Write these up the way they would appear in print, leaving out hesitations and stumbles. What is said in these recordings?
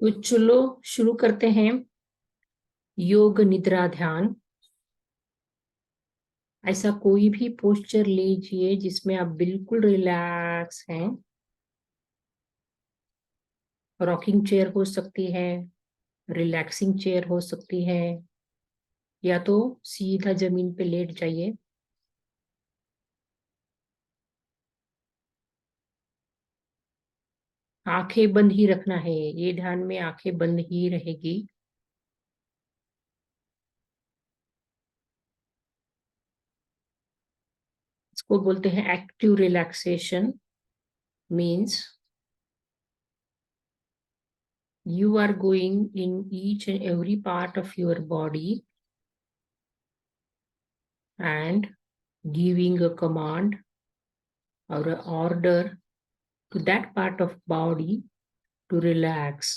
तो चलो शुरू करते हैं। योग निद्रा ध्यान। ऐसा कोई भी पोस्चर लीजिए जिसमें आप बिल्कुल रिलैक्स हैं। रॉकिंग चेयर हो सकती है, रिलैक्सिंग चेयर हो सकती है, या तो सीधा जमीन पे लेट जाइए। आंखें बंद ही रखना है, ये ध्यान में आंखें बंद ही रहेगी। इसको बोलते हैं active relaxation. Means you are going in each and every part of your body and giving a command or an order to that part of body to relax.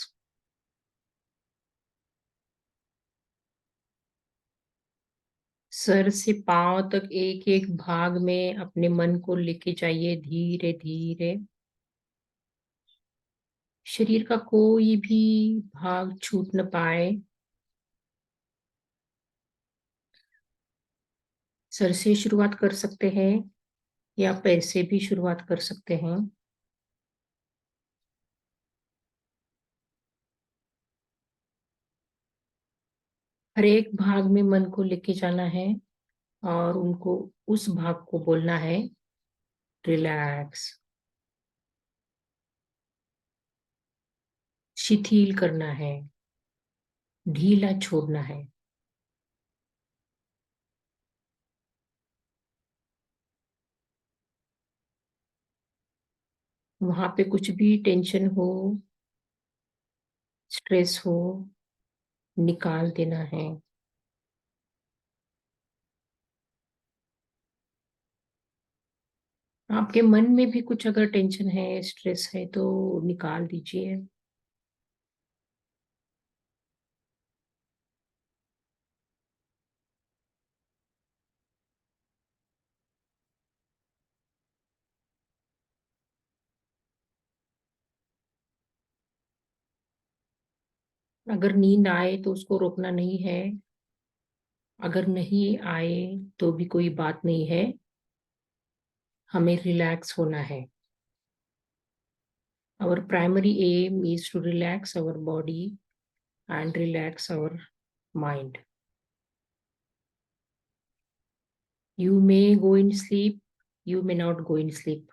Sir से पांव तक एक एक भाग में अपने मन को लेके जाइए धीरे धीरे। शरीर का कोई भी भाग छूट न पाए। सर से शुरुआत कर सकते हैं या पैर से भी शुरुआत कर सकते हैं। हर एक भाग में मन को लेके जाना है और उनको उस भाग को बोलना है रिलैक्स। शिथिल करना है, ढीला छोड़ना है। वहां पे कुछ भी टेंशन हो, स्ट्रेस हो, निकाल देना है। आपके मन में भी कुछ अगर टेंशन है, स्ट्रेस है तो निकाल दीजिए। अगर नींद आए तो उसको रोकना नहीं है। अगर नहीं आए तो भी कोई बात नहीं है। हमें रिलैक्स होना है। Our primary aim is to relax our body and relax our mind. You may go in sleep, you may not go in sleep.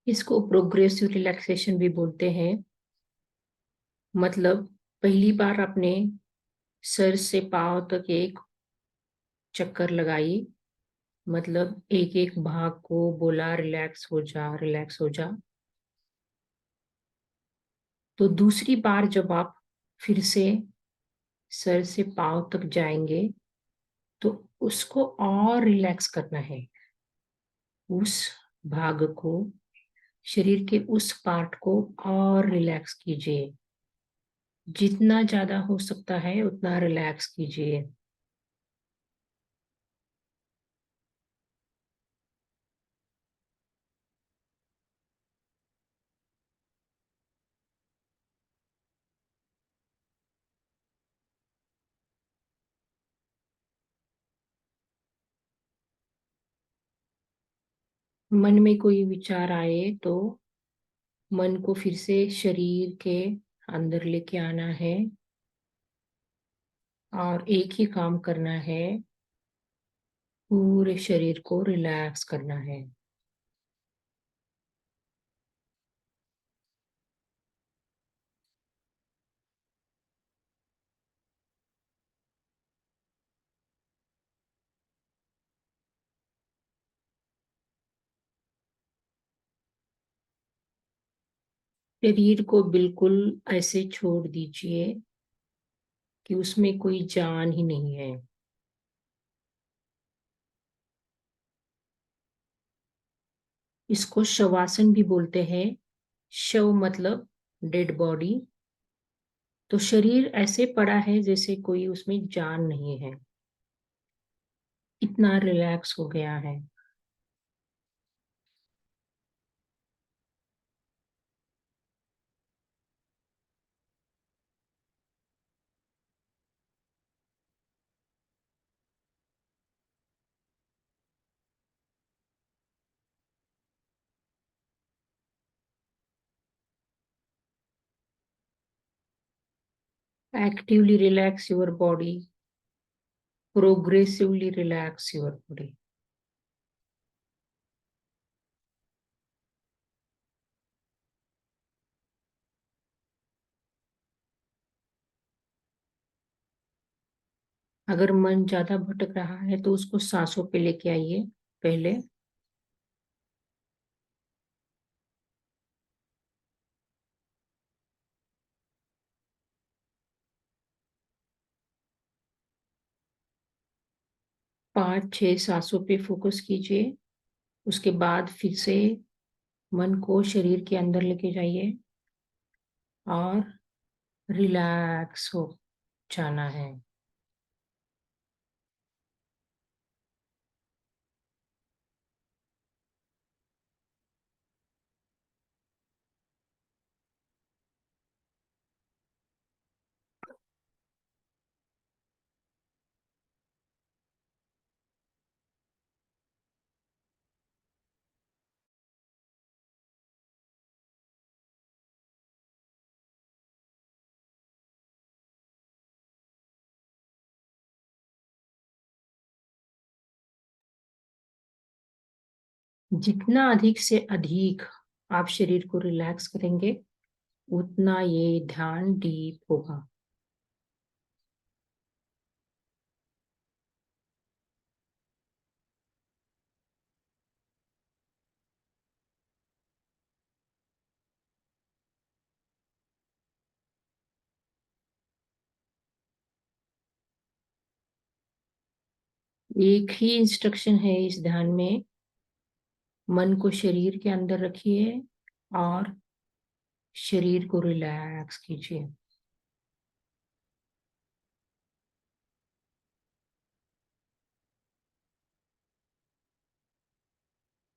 इसको प्रोग्रेसिव रिलैक्सेशन भी बोलते हैं। मतलब पहली बार अपने सर से पांव तक एक चक्कर लगाई, मतलब एक एक भाग को बोला रिलैक्स हो जा, रिलैक्स हो जा। तो दूसरी बार जब आप फिर से सर से पांव तक जाएंगे तो उसको और रिलैक्स करना है। उस भाग को, शरीर के उस पार्ट को और रिलैक्स कीजिए। जितना ज्यादा हो सकता है उतना रिलैक्स कीजिए। मन में कोई विचार आए तो मन को फिर से शरीर के अंदर लेके आना है और एक ही काम करना है, पूरे शरीर को रिलैक्स करना है। शरीर को बिल्कुल ऐसे छोड़ दीजिए कि उसमें कोई जान ही नहीं है। इसको शवासन भी बोलते हैं। शव मतलब डेड बॉडी। तो शरीर ऐसे पड़ा है जैसे कोई उसमें जान नहीं है। इतना रिलैक्स हो गया है। Actively relax your body. Progressively relax your body. अगर मन ज्यादा भटक रहा है तो उसको सांसों पे लेके आइए पहले। 5-6 सांसों पे फोकस कीजिए। उसके बाद फिर से मन को शरीर के अंदर लेके जाइए और रिलैक्स हो जाना है। जितना अधिक से अधिक आप शरीर को रिलैक्स करेंगे उतना ये ध्यान डीप होगा। एक ही इंस्ट्रक्शन है इस ध्यान में। मन को शरीर के अंदर रखिए और शरीर को रिलैक्स कीजिए।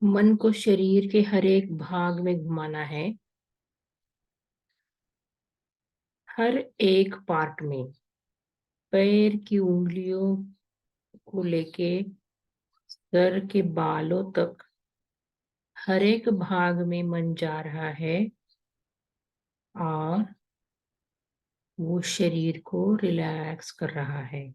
मन को शरीर के हर एक भाग में घुमाना है। हर एक पार्ट में, पैर की उंगलियों को लेके सर के बालों तक हर एक भाग में मन जा रहा है और वो शरीर को रिलैक्स कर रहा है।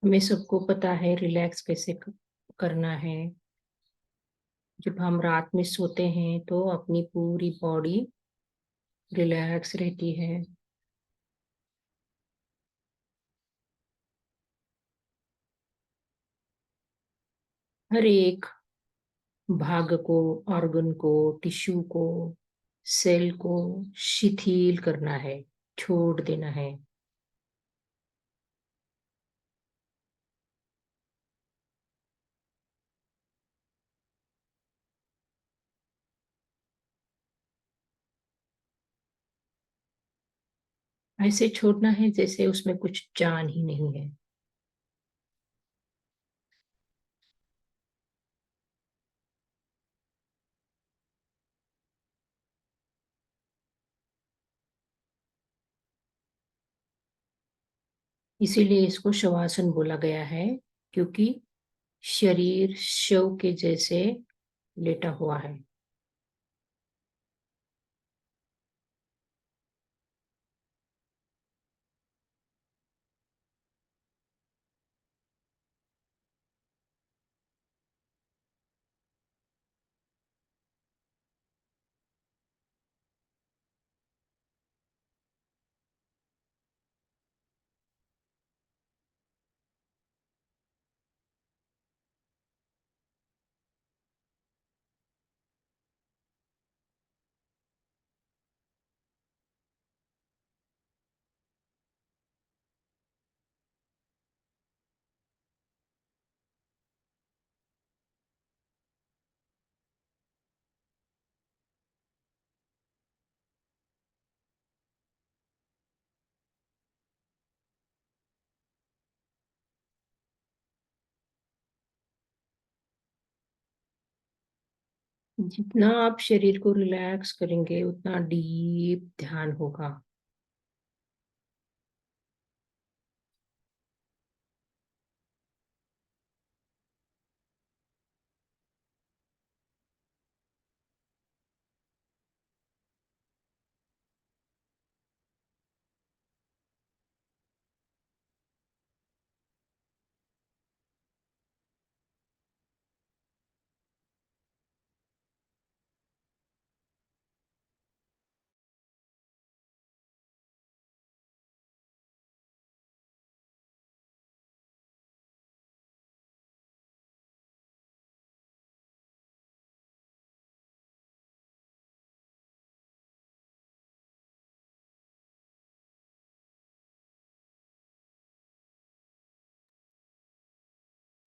हमें सबको पता है रिलैक्स कैसे करना है। जब हम रात में सोते हैं तो अपनी पूरी बॉडी रिलैक्स रहती है। हर एक भाग को, ऑर्गन को, टिश्यू को, सेल को शिथिल करना है, छोड़ देना है। ऐसे छोड़ना है जैसे उसमें कुछ जान ही नहीं है। इसीलिए इसको शवासन बोला गया है, क्योंकि शरीर शव के जैसे लेटा हुआ है। जितना आप शरीर को रिलैक्स करेंगे उतना डीप ध्यान होगा।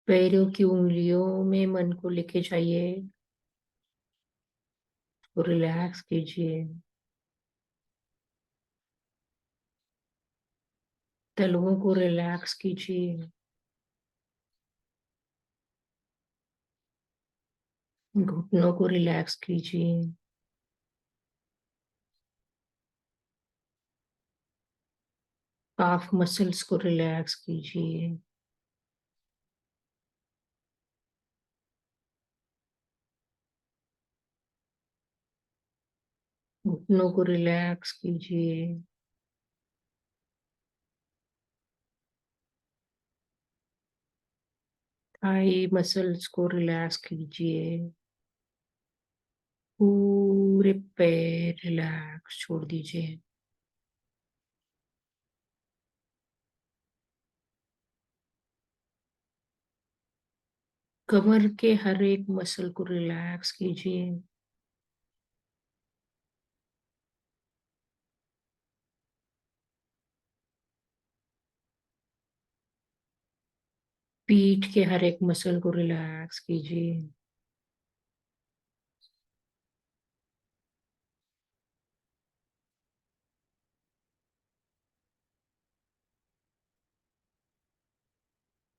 पैरों की उंगलियों में मन को लेके जाइए, उसको रिलैक्स कीजिए। तलवों को रिलैक्स कीजिए। घुटनों को रिलैक्स कीजिए। काफ मसल्स को रिलैक्स कीजिए। घुटनों को रिलैक्स कीजिए। थाई मसल्स को रिलैक्स कीजिए। पूरे पैर रिलैक्स छोड़ दीजिए। कमर के हर एक मसल को रिलैक्स कीजिए। पीठ के हर एक मसल को रिलैक्स कीजिए।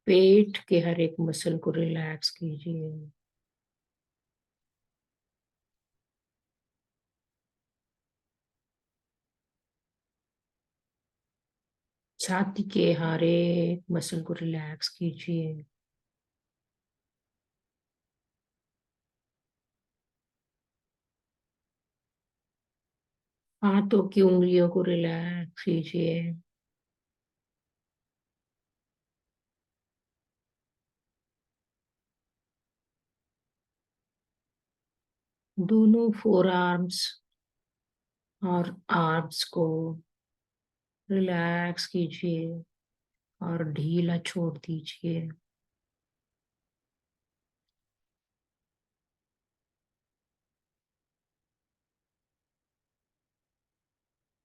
पेट के हर एक मसल को रिलैक्स कीजिए। छाती के हर एक मसल को रिलैक्स कीजिए। हाथों की उंगलियों को रिलैक्स कीजिए। दोनों फोर आर्म्स और आर्म्स को रिलैक्स कीजिए और ढीला छोड़ दीजिए।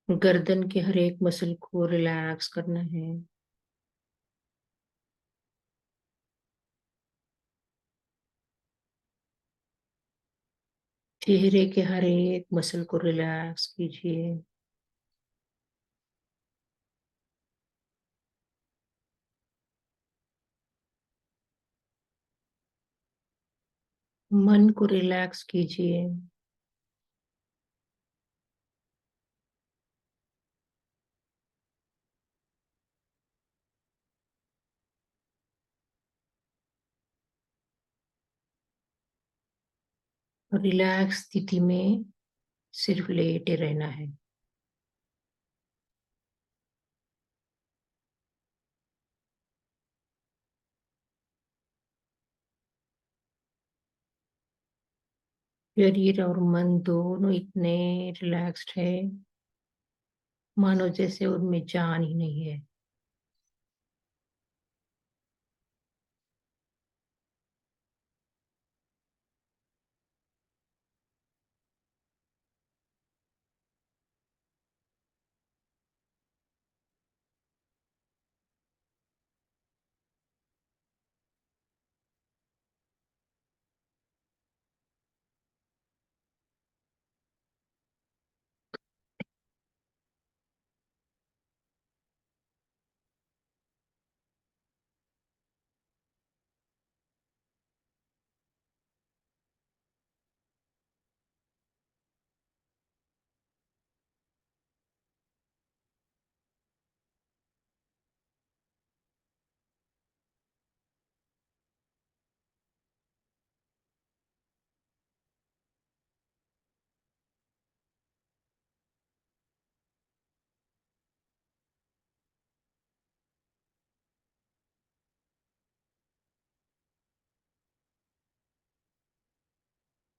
गर्दन के हर एक मसल को रिलैक्स करना है। चेहरे के हर एक मसल को रिलैक्स कीजिए। मन को रिलैक्स कीजिए। रिलैक्स स्थिति में सिर्फ लेटे रहना है। शरीर और मन दोनों इतने रिलैक्स्ड है, मानो जैसे उनमें जान ही नहीं है।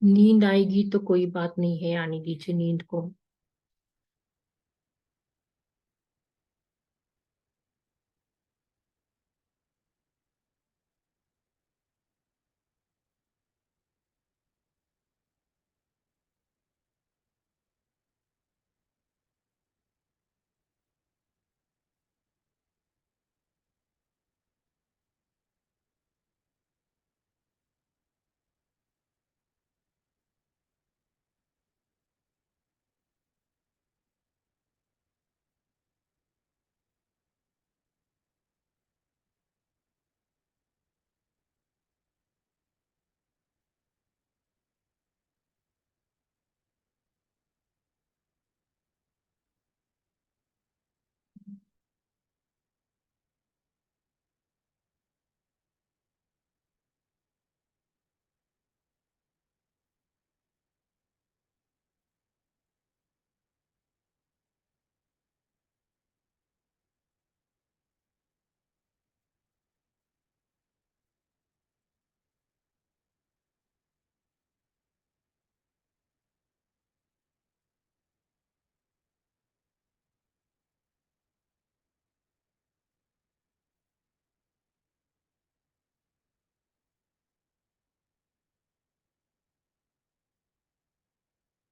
नींद आएगी तो कोई बात नहीं है, आने दीजिए नींद को।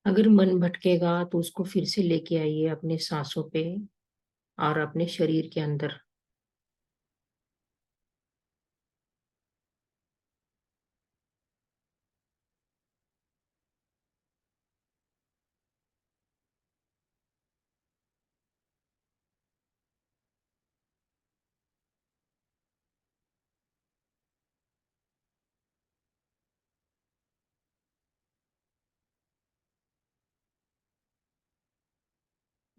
अगर मन भटकेगा तो उसको फिर से लेके आइए अपने सांसों पे और अपने शरीर के अंदर।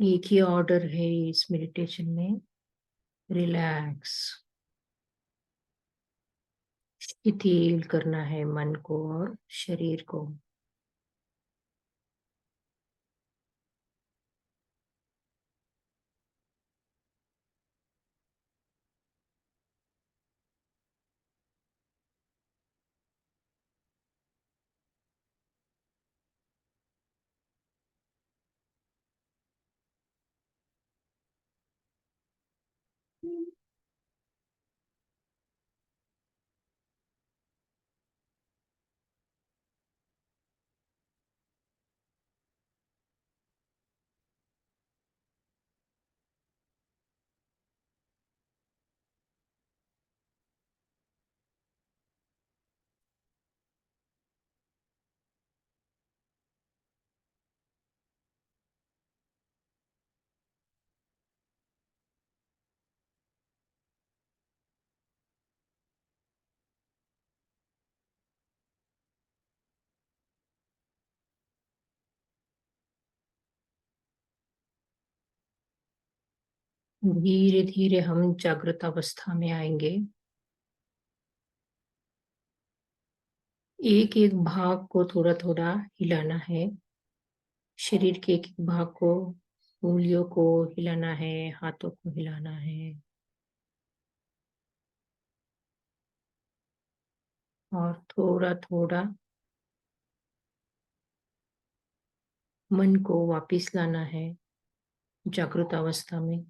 एक ही ऑर्डर है इस मेडिटेशन में, रिलैक्स। शिथिल करना है मन को और शरीर को। धीरे धीरे हम जागृत अवस्था में आएंगे। एक एक भाग को थोड़ा थोड़ा हिलाना है। शरीर के एक एक भाग को, उंगलियों को हिलाना है, हाथों को हिलाना है, और थोड़ा थोड़ा मन को वापस लाना है जागृत अवस्था में।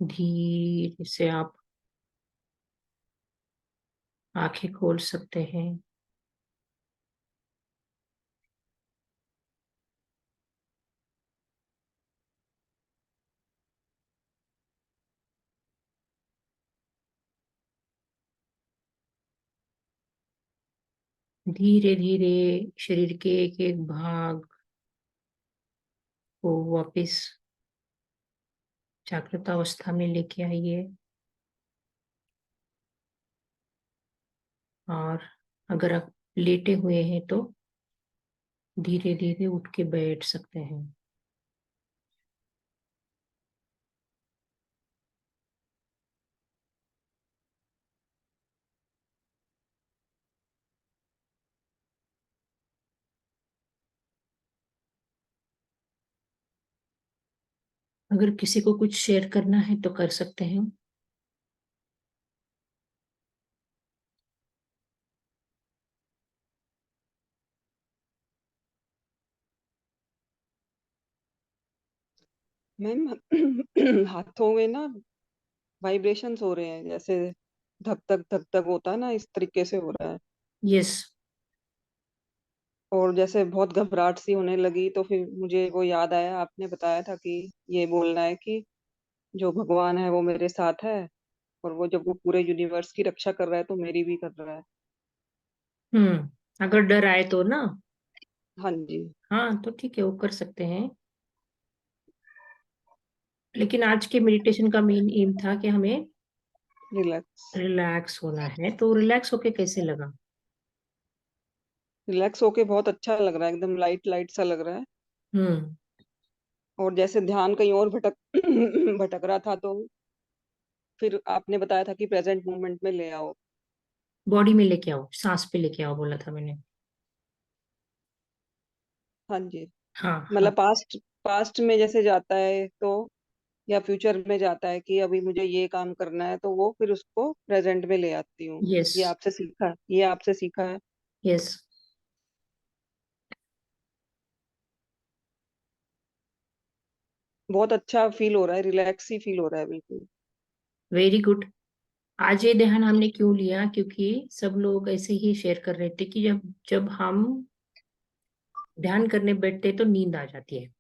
धीरे से आप आंखें खोल सकते हैं। धीरे धीरे शरीर के एक एक भाग को वापस जागृत अवस्था में लेके आइए। और अगर आप लेटे हुए हैं तो धीरे धीरे उठ के बैठ सकते हैं। अगर किसी को कुछ शेयर करना है तो कर सकते हैं। मैम हाथों में ना वाइब्रेशंस हो रहे हैं, जैसे धक धक होता है ना, इस तरीके से हो रहा है। यस। और जैसे बहुत घबराहट सी होने लगी, तो फिर मुझे वो याद आया, आपने बताया था कि ये बोलना है कि जो भगवान है वो मेरे साथ है, और वो जब वो पूरे यूनिवर्स की रक्षा कर रहा है तो मेरी भी कर रहा है। अगर डर आए तो ना, हाँ जी। हाँ तो ठीक है, वो कर सकते हैं। लेकिन आज के मेडिटेशन का मेन एम था कि हमें रिलैक्स। रिलैक्स होना है, तो रिलैक्स होके कैसे लगा? रिलैक्स होके बहुत अच्छा लग रहा है, एकदम लाइट लाइट सा लग रहा है। हम्म। और जैसे ध्यान कहीं और भटक भटक रहा था, तो फिर आपने बताया था कि प्रेजेंट मोमेंट में ले आओ। बॉडी में लेके आओ, सांस पे लेके आओ बोला था मैंने। हाँ जी। हाँ हाँ। मतलब पास्ट पास्ट में जैसे जाता है तो, या फ्यूचर में जाता है कि अभी मुझे ये काम करना है, तो वो फिर उसको प्रेजेंट में ले आती हूँ। यस। ये आपसे सीखा है। यस। बहुत अच्छा फील हो रहा है, रिलैक्स ही फील हो रहा है बिल्कुल। Very good. आज ये ध्यान हमने क्यों लिया, क्योंकि सब लोग ऐसे ही शेयर कर रहे थे कि जब जब हम ध्यान करने बैठते तो नींद आ जाती है।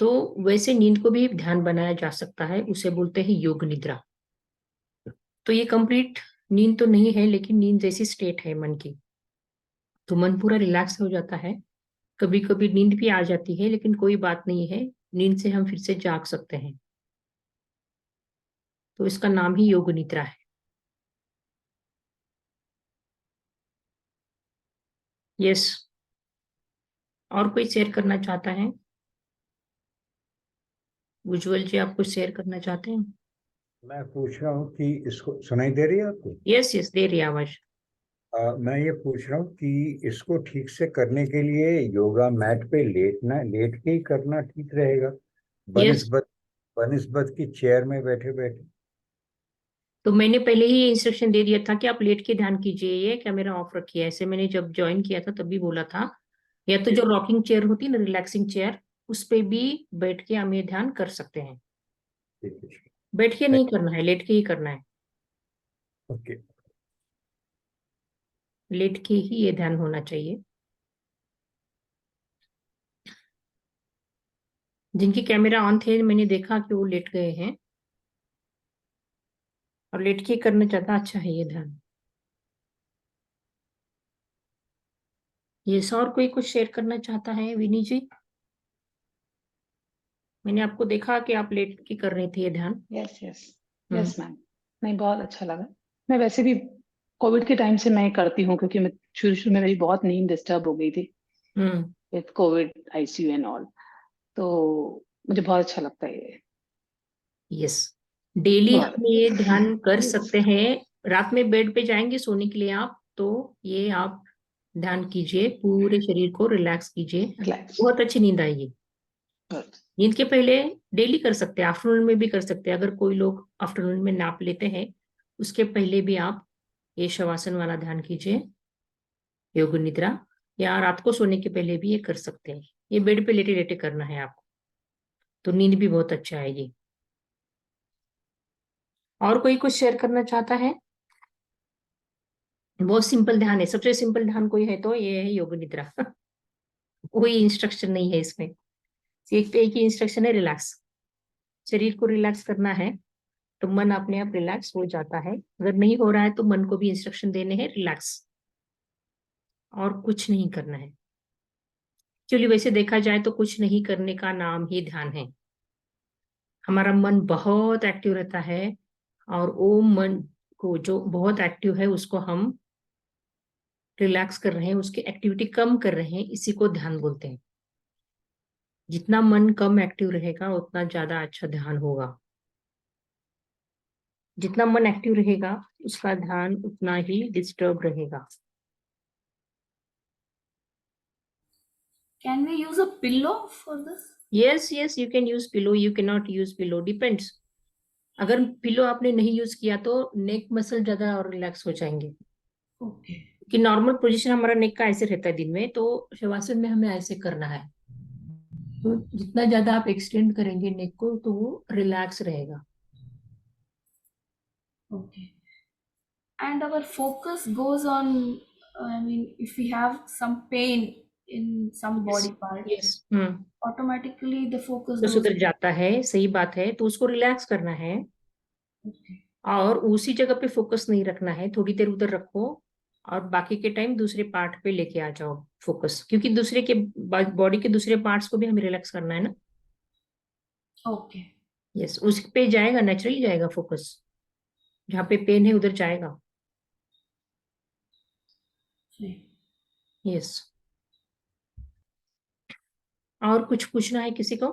तो वैसे नींद को भी ध्यान बनाया जा सकता है, उसे बोलते हैं योग निद्रा। तो ये कंप्लीट नींद तो नहीं है, लेकिन नींद जैसी स्टेट है मन की। तो मन पूरा रिलैक्स हो जाता है। कभी कभी नींद भी आ जाती है, लेकिन कोई बात नहीं है, नींद से हम फिर से जाग सकते हैं। तो इसका नाम ही योग निद्रा है। यस। और कोई शेयर करना चाहता है? उज्जवल जी, आप कुछ शेयर करना चाहते हैं? मैं पूछ रहा हूँ कि इसको सुनाई दे रही है आपको? यस यस, दे रही है आवाज। मैं ये पूछ रहा हूँ कि इसको ठीक से करने के लिए योगा मैट पे लेट के ही करना ठीक रहेगा, यस। बनिस्बत बनिस्बत की चेयर में बैठे बैठे? तो मैंने पहले ही इंस्ट्रक्शन दे दिया था कि आप लेट के ध्यान कीजिए, ये कैमरा ऑफ रखिए, ऐसे मैंने जब ज्वाइन किया था तभी बोला था। या तो जो रॉकिंग चेयर होती है ना, रिलैक्सिंग चेयर, उस पे भी बैठ के हम ये ध्यान कर सकते हैं। ठीक है। बैठ के नहीं करना है, लेट के ही करना है। ओके। लेट के ही ये ध्यान होना चाहिए। जिनके कैमरा ऑन थे मैंने देखा कि वो लेट गए हैं, और लेट के करना ज्यादा अच्छा है ये ध्यान। ये और कोई कुछ शेयर करना चाहता है, विनी जी? मैंने आपको देखा कि आप लेट के कर रहे थे ये ध्यान। Yes yes. Hmm. Yes ma'am. नहीं, बहुत अच्छा लगा। मैं वैसे भी कोविड के टाइम से मैं करती हूँ, क्योंकि मैं शुरू शुरू में मेरी बहुत नींद डिस्टर्ब हो गई थी hmm. With COVID ICU and all. तो मुझे बहुत अच्छा लगता है ये। यस। डेली बहुत। हम ये ध्यान कर यस। सकते हैं। रात में बेड पे जाएंगे सोने के लिए आप, तो ये आप ध्यान कीजिए, पूरे शरीर को रिलैक्स कीजिए। रिलैक्स। बहुत अच्छी नींद आएगी। गुड। नींद के पहले डेली कर सकते हैं, आफ्टरनून में भी कर सकते हैं। अगर कोई लोग आफ्टरनून में नाप लेते हैं, उसके पहले भी आप ये शवासन वाला ध्यान कीजिए, योग निद्रा। या रात को सोने के पहले भी ये कर सकते हैं। ये बेड पे लेटे लेटे करना है आपको, तो नींद भी बहुत अच्छा आएगी। और कोई कुछ शेयर करना चाहता है? बहुत सिंपल ध्यान है, सबसे सिंपल ध्यान कोई है तो ये है योग निद्रा। कोई इंस्ट्रक्शन नहीं है इसमें, सिर्फ एक ही इंस्ट्रक्शन है, रिलैक्स। शरीर को रिलैक्स करना है, तो मन अपने आप रिलैक्स हो जाता है। अगर नहीं हो रहा है तो मन को भी इंस्ट्रक्शन देने हैं, रिलैक्स। और कुछ नहीं करना है। चलिए, वैसे देखा जाए तो कुछ नहीं करने का नाम ही ध्यान है। हमारा मन बहुत एक्टिव रहता है, और वो मन को जो बहुत एक्टिव है उसको हम रिलैक्स कर रहे हैं, उसकी एक्टिविटी कम कर रहे हैं, इसी को ध्यान बोलते हैं। जितना मन कम एक्टिव रहेगा उतना ज्यादा अच्छा ध्यान होगा। जितना मन एक्टिव रहेगा उसका ध्यान उतना ही डिस्टर्ब रहेगा। Can we use a pillow for this? Yes yes, you can use pillow, you can not use pillow, depends. अगर पिलो आपने नहीं यूज किया तो नेक मसल ज्यादा और रिलैक्स हो जाएंगे। Okay. कि नॉर्मल पोजीशन हमारा नेक का ऐसे रहता है दिन में, तो शवासन में हमें ऐसे करना है। तो जितना ज्यादा आप एक्सटेंड करेंगे नेक को तो वो रिलैक्स रहेगा. Okay. And our focus goes on, I mean, if we have some pain in some body part, yes. automatically the focus तो goes सुधर जाता है, सही बात है. तो उसको रिलैक्स करना है okay. और उसी जगह पे फोकस नहीं रखना है. थोड़ी देर उधर रखो और बाकी के टाइम दूसरे पार्ट पे लेके आ जाओ फोकस, क्योंकि दूसरे के बॉडी के दूसरे पार्ट्स को भी हमें रिलैक्स करना है ना. Okay. यस, उस पे जाएगा, नेचुरली जाएगा फोकस. जहाँ पे पेन है उधर जाएगा. Right. यस. और कुछ पूछना है किसी को?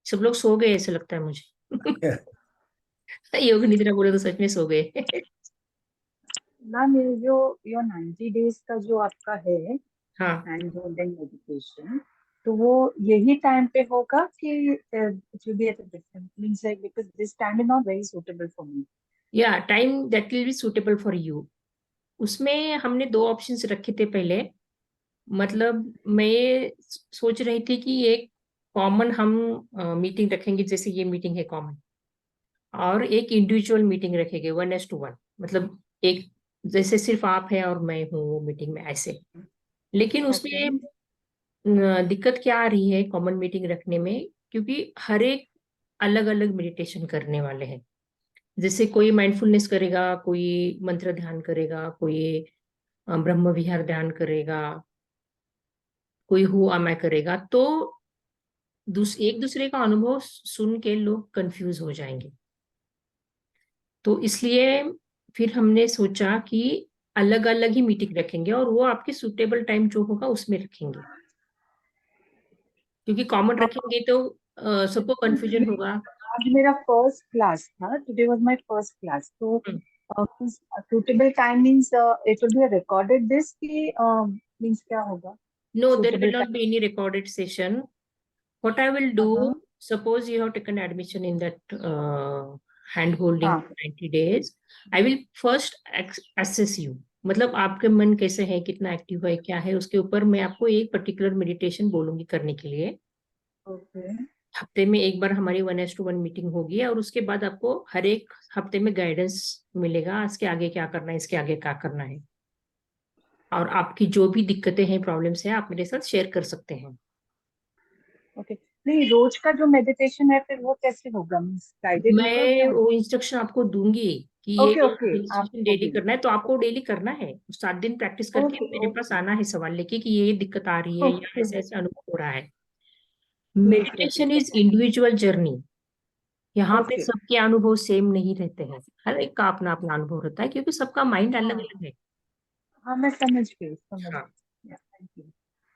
सब लोग सो गए ऐसे लगता है मुझे. योग निद्रा बोले तो सच में सो गए. मैम ये जो 90 डेज का जो आपका है हाँ. हैंड होल्डिंग मेडिटेशन, तो वो यही टाइम पे होगा कि it will be at a different means like because this time is not very suitable for me. या time that will be suitable for you. उसमें हमने 2 ऑप्शंस रखे थे पहले. मतलब मैं ये सोच रही थी कि एक कॉमन हम मीटिंग रखेंगे, जैसे ये मीटिंग है कॉमन, और एक इंडिविजुअल मीटिंग रखेंगे 1:1. मतलब एक जैसे सिर्फ आप है और मैं हूँ वो मीटिंग में ऐसे. लेकिन उसमें दिक्कत क्या आ रही है कॉमन मीटिंग रखने में, क्योंकि हर एक अलग अलग मेडिटेशन करने वाले हैं. जैसे कोई माइंडफुलनेस करेगा, कोई मंत्र ध्यान करेगा, कोई ब्रह्म विहार ध्यान करेगा, कोई हु am I करेगा. तो एक दूसरे का अनुभव सुन के लोग कंफ्यूज हो जाएंगे. तो इसलिए फिर हमने सोचा कि अलग अलग ही मीटिंग रखेंगे और वो आपके सुटेबल टाइम जो होगा उसमें रखेंगे. क्योंकि कॉमन रखेंगे तो सबको कंफ्यूजन होगा. आज मेरा फर्स्ट क्लास था, today was my first class, तो suitable time means it will be recorded this कि मींस क्या होगा? No, there Suitable will not be any recorded session. What I will do, suppose you have taken admission in that hand holding हाँ. 90 days, I will first assess you. मतलब आपके मन कैसे है, कितना एक्टिव है, क्या है, उसके ऊपर मैं आपको एक पर्टिकुलर मेडिटेशन बोलूंगी करने के लिए. ओके. हफ्ते में एक बार हमारी 1:1 मीटिंग होगी और उसके बाद आपको हर एक हफ्ते में गाइडेंस मिलेगा, इसके आगे क्या करना है, इसके आगे क्या करना है. और आपकी जो भी दिक्कतें हैं, प्रॉब्लम्स हैं, आप मेरे साथ शेयर कर सकते हैं. ओके. नहीं, रोज का जो मेडिटेशन है फिर वो कैसे होगा? मींस गाइडेड होगा मैं क्या? वो इंस्ट्रक्शन आपको दूंगी कि ये ओके ओके, आप मेडिटेशन डेली करना है, तो आपको डेली करना है. 7 दिन प्रैक्टिस करके ओके मेरे पास आना है सवाल लेके कि ये दिक्कत आ रही है या ओके, ऐसे ऐसे अनुभव हो रहा है. ठीक है मेडिटेशन इज इंडिविजुअल जर्नी. यहाँ पे ओके. सबके अनुभव सेम नहीं रहते हैं. हर एक का अपना अपना अनुभव रहता है क्योंकि सबका माइंड अलग अलग है. हाँ मैं समझ गई, समझ हाँ. गई. Thank you.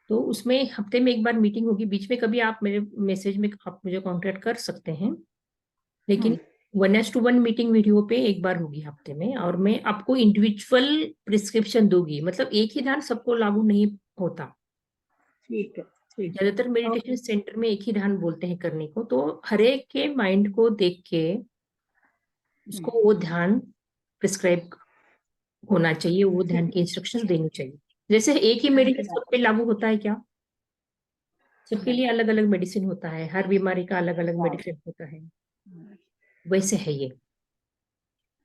तो उसमें हफ्ते में एक बार मीटिंग होगी. बीच में कभी आप मेरे मैसेज में आप मुझे कांटेक्ट कर सकते हैं, लेकिन 1:1 मीटिंग वीडियो पे एक बार होगी हफ्ते में. और मैं आपको इंडिविजुअल प्रिस्क्रिप्शन दूंगी. मतलब एक ही ध्यान सबको लागू नहीं होता. ठीक है, ठीक. ज्यादातर मेडिटेशन सेंटर में एक ही ध्यान बोलते हैं करने को, तो हर एक के माइंड को देख के उसको वो ध्यान प्रिस्क्राइब होना चाहिए, वो ध्यान की इंस्ट्रक्शंस देनी चाहिए. जैसे एक ही मेडिटेशन सब पे लागू होता है क्या? सबके लिए अलग अलग मेडिसिन होता है, हर बीमारी का अलग अलग मेडिसिन होता है. वैसे है ये.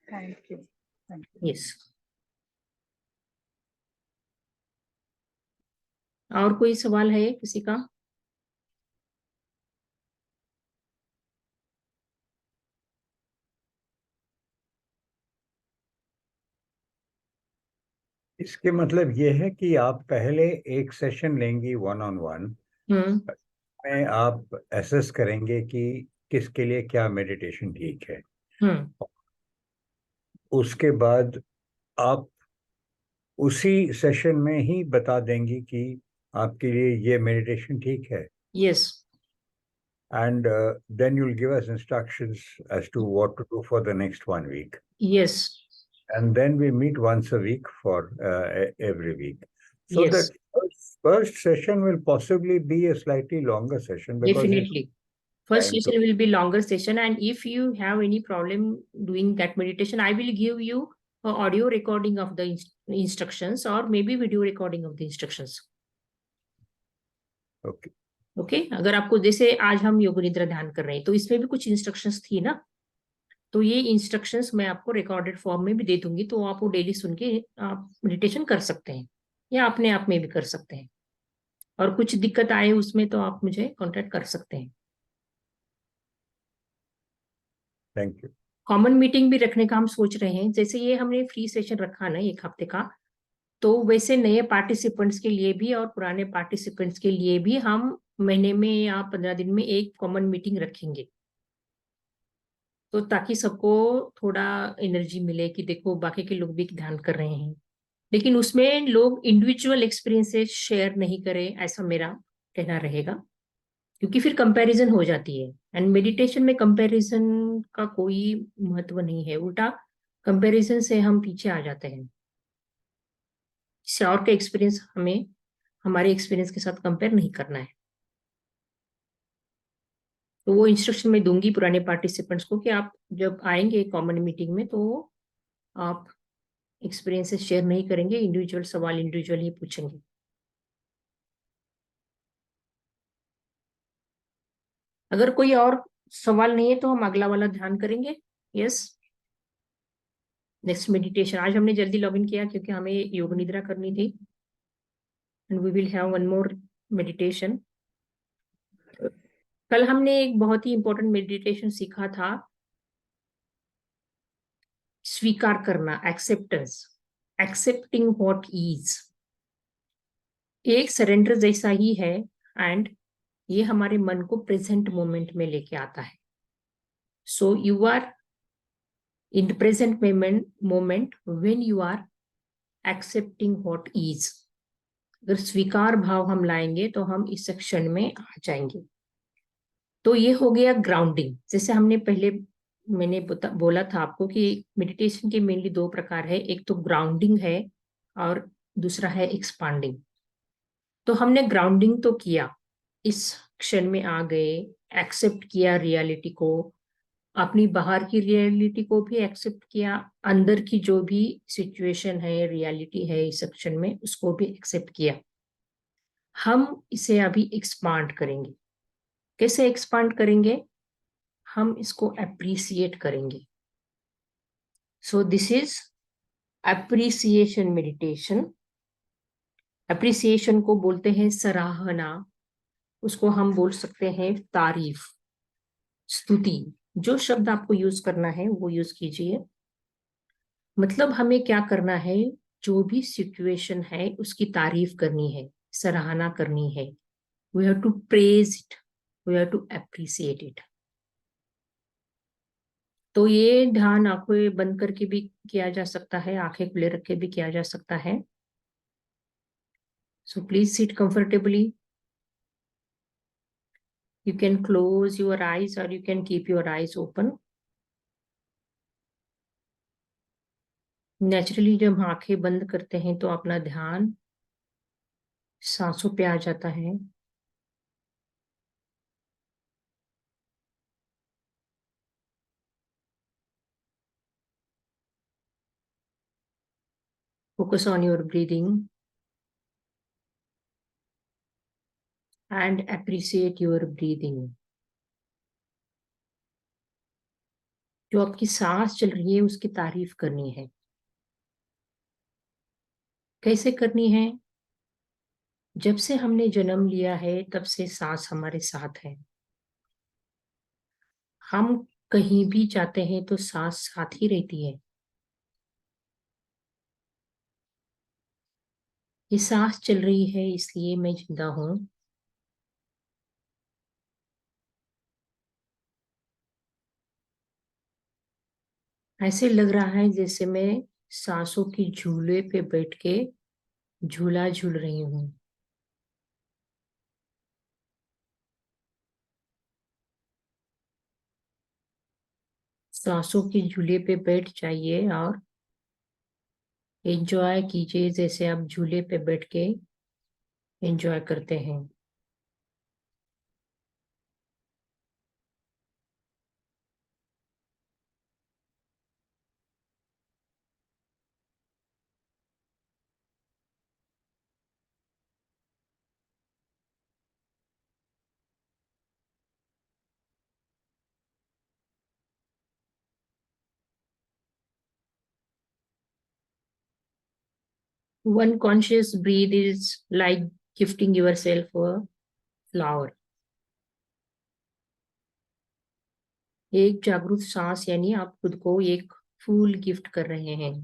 Thank you, thank you. Yes. और कोई सवाल है किसी का? इसके मतलब ये है कि आप पहले एक सेशन लेंगी 1-on-1 में, आप एसेस करेंगे कि किसके लिए क्या मेडिटेशन ठीक है. उसके बाद आप उसी सेशन में ही बता देंगी कि आपके लिए ये मेडिटेशन ठीक है. Yes. And then you'll give us instructions as to what to do for the next 1 week. Yes. And then we meet once a week for every week. So Yes. that first session will possibly be a slightly longer session. Because Definitely. First time session will be longer session, and if you have any problem doing that meditation, I will give you audio recording of the instructions or maybe video recording of the instructions. Okay. Okay अगर आपको जैसे आज हम योग निद्रा ध्यान कर रहे हैं तो इसमें भी कुछ इंस्ट्रक्शंस थी ना, तो ये इंस्ट्रक्शंस मैं आपको रिकॉर्डेड फॉर्म में भी दे दूंगी, तो आप वो डेली सुन के आप मेडिटेशन कर सकते हैं या अपने आप में भी कर सकते हैं। और कुछ दिक्कत आए उसमें तो आप मुझे कांटेक्ट कर सकते हैं। Thank you. कॉमन मीटिंग भी रखने का हम सोच रहे हैं, जैसे ये हमने फ्री सेशन रखा ना 1 हफ्ते का, तो वैसे नए पार्टिसिपेंट्स के लिए भी और पुराने पार्टिसिपेंट्स के लिए भी हम महीने में या 15 दिन में एक कॉमन मीटिंग रखेंगे, तो ताकि सबको थोड़ा एनर्जी मिले कि देखो बाकी के लोग भी ध्यान कर रहे हैं, लेकिन उसमें लोग इंडिविजुअल एक्सपीरियंसेस शेयर नहीं करें, ऐसा मेरा कहना रहेगा, क्योंकि फिर कंपैरिजन हो जाती है। एंड मेडिटेशन में कंपैरिजन का कोई महत्व नहीं है, उल्टा कंपैरिजन से हम पीछे आ जाते हैं। किसी और का एक्सपीरियंस हमें हमारे एक्सपीरियंस के साथ कंपेयर नहीं करना है। तो वो इंस्ट्रक्शन मैं दूंगी पुराने पार्टिसिपेंट्स को कि आप जब आएंगे कॉमन मीटिंग में तो आप एक्सपीरियंसेस शेयर नहीं करेंगे, इंडिविजुअल सवाल इंडिविजुअल ही पूछेंगे। अगर कोई और सवाल नहीं है तो हम अगला वाला ध्यान करेंगे। Yes, next meditation. आज हमने जल्दी लॉगिन किया क्योंकि हमें योग निद्रा करनी थी, and we will have one more meditation. कल हमने एक बहुत ही इंपॉर्टेंट मेडिटेशन सीखा था, स्वीकार करना, एक्सेप्टेंस, एक्सेप्टिंग व्हाट इज। एक सरेंडर जैसा ही है, एंड ये हमारे मन को प्रेजेंट मोमेंट में लेके आता है। So you are in the present moment when you are accepting what is. अगर स्वीकार भाव हम लाएंगे तो हम इस क्षण में आ जाएंगे। तो ये हो गया ग्राउंडिंग। जैसे हमने पहले मैंने बोला था आपको कि मेडिटेशन के मेनली 2 प्रकार है, एक तो ग्राउंडिंग है और दूसरा है एक्सपांडिंग। तो हमने ग्राउंडिंग तो किया, इस क्षण में आ गए, एक्सेप्ट किया रियलिटी को, अपनी बाहर की रियलिटी को भी एक्सेप्ट किया, अंदर की जो भी सिचुएशन है, रियलिटी है इस क्षण में, उसको भी एक्सेप्ट किया। हम इसे अभी एक्सपांड करेंगे। कैसे एक्सपांड करेंगे? हम इसको अप्रिसिएट करेंगे। So this is appreciation meditation. Appreciation को बोलते हैं सराहना, उसको हम बोल सकते हैं तारीफ, स्तुति। जो शब्द आपको यूज करना है वो यूज कीजिए। मतलब हमें क्या करना है, जो भी सिचुएशन है उसकी तारीफ करनी है, सराहना करनी है। We have to praise it, we have to appreciate it. तो ये ध्यान आंखें बंद करके भी किया जा सकता है, आंखें खुले रख के भी किया जा सकता है। So please sit comfortably. You can close your eyes or you can keep your eyes open. Naturally जब हम आंखें बंद करते हैं तो अपना ध्यान सांसों पे आ जाता है। Focus on your breathing and appreciate your breathing. जो आपकी सांस चल रही है उसकी तारीफ करनी है। कैसे करनी है? जब से हमने जन्म लिया है तब से सांस हमारे साथ है। हम कहीं भी जाते हैं तो सांस साथ ही रहती है। ये सांस चल रही है इसलिए मैं जिंदा हूं। ऐसे लग रहा है जैसे मैं सांसों की झूले पे बैठ के झूला झूल रही हूँ। सांसों के झूले पे बैठ जाइए और एंजॉय कीजिए जैसे आप झूले पे बैठ के एंजॉय करते हैं। One conscious breathe is like gifting yourself a flower. एक जागरूक सांस यानी आप खुद को एक फूल गिफ्ट कर रहे हैं।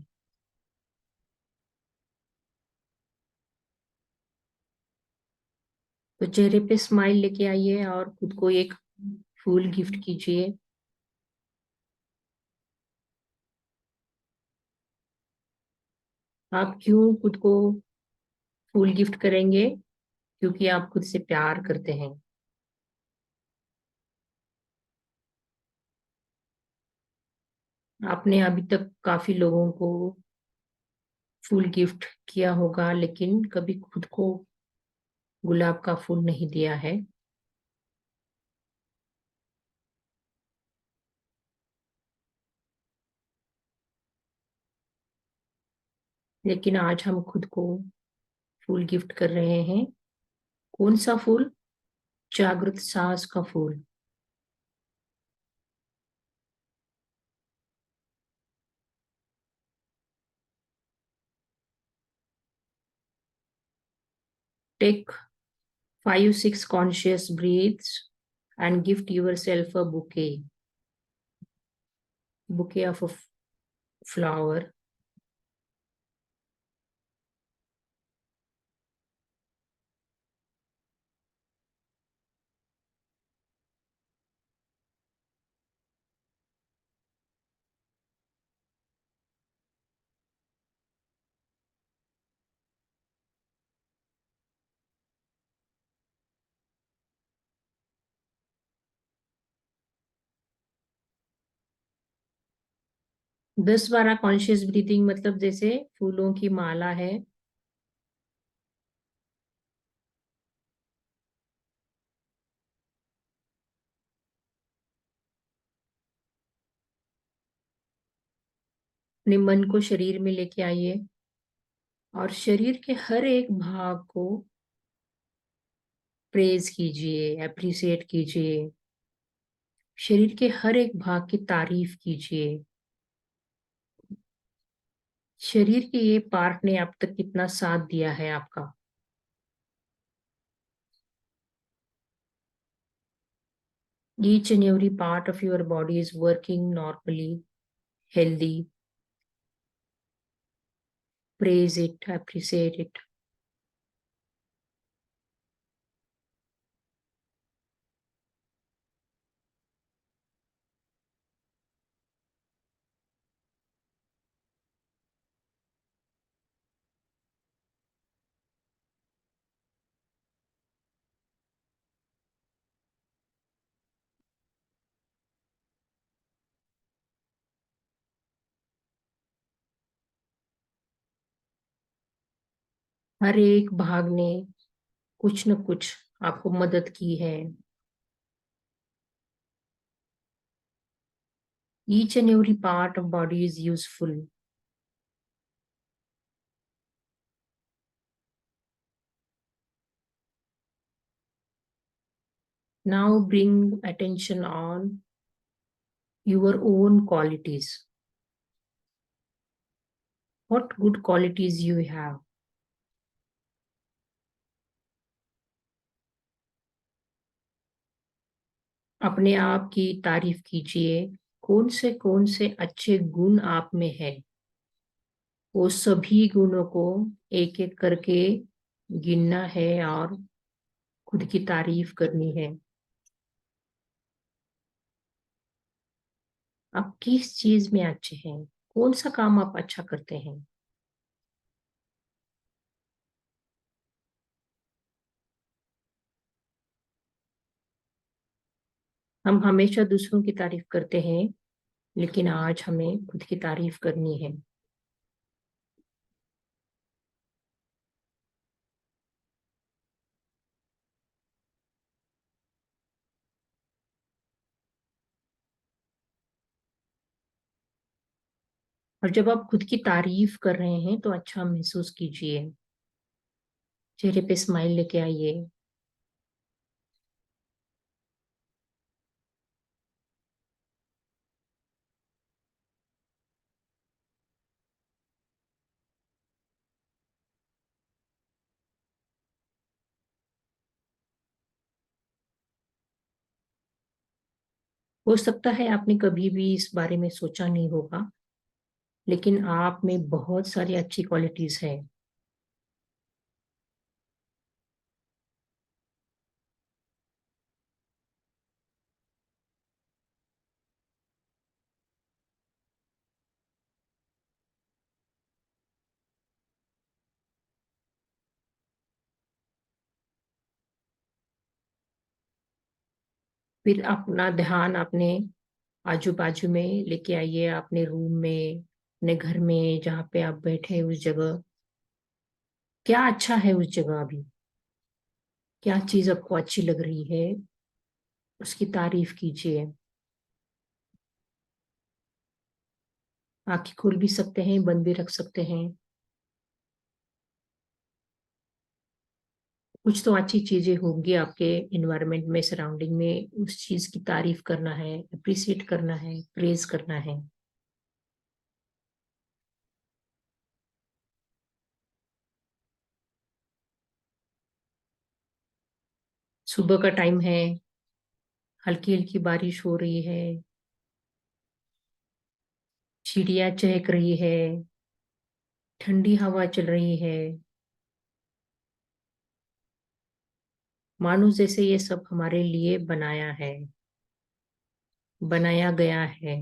तो चेहरे पे स्माइल लेके आइए और खुद को एक फूल गिफ्ट कीजिए। आप क्यों खुद को फूल गिफ्ट करेंगे? क्योंकि आप खुद से प्यार करते हैं। आपने अभी तक काफी लोगों को फूल गिफ्ट किया होगा, लेकिन कभी खुद को गुलाब का फूल नहीं दिया है। लेकिन आज हम खुद को फूल गिफ्ट कर रहे हैं। कौन सा फूल? जागृत सांस का फूल। Take 5-6 conscious breaths and gift yourself a bouquet of a flower. दस 12 कॉन्शियस ब्रीथिंग मतलब जैसे फूलों की माला है। अपने मन को शरीर में लेके आइए और शरीर के हर एक भाग को प्रेज कीजिए, अप्रिशिएट कीजिए। शरीर के हर एक भाग की तारीफ कीजिए। शरीर के ये पार्ट ने अब तक कितना साथ दिया है आपका। Each and every part of your body is working normally, healthy. Praise it, appreciate it. हर एक भाग ने कुछ न कुछ आपको मदद की है। Each and every part of body is useful. Now bring attention on your own qualities. What good qualities you have? अपने आप की तारीफ कीजिए। कौन से अच्छे गुण आप में है? वो सभी गुणों को एक एक करके गिनना है और खुद की तारीफ करनी है। आप किस चीज में अच्छे हैं? कौन सा काम आप अच्छा करते हैं? हम हमेशा दूसरों की तारीफ करते हैं, लेकिन आज हमें खुद की तारीफ करनी है। और जब आप खुद की तारीफ कर रहे हैं तो अच्छा महसूस कीजिए। चेहरे पे स्माइल लेके आइए। हो सकता है आपने कभी भी इस बारे में सोचा नहीं होगा, लेकिन आप में बहुत सारी अच्छी क्वालिटीज है। फिर अपना ध्यान अपने आजू बाजू में लेके आइए, अपने रूम में, अपने घर में, जहाँ पे आप बैठे हैं उस जगह। क्या अच्छा है उस जगह अभी, क्या चीज आपको अच्छी लग रही है, उसकी तारीफ कीजिए। आंखें खोल भी सकते हैं, बंद भी रख सकते हैं। कुछ तो अच्छी चीजें होंगी आपके इन्वायरमेंट में, सराउंडिंग में, उस चीज की तारीफ करना है, अप्रिसिएट करना है, प्रेज करना है। सुबह का टाइम है, हल्की हल्की बारिश हो रही है, चिड़िया चहक रही है, ठंडी हवा चल रही है, मानो जैसे ये सब हमारे लिए बनाया गया है।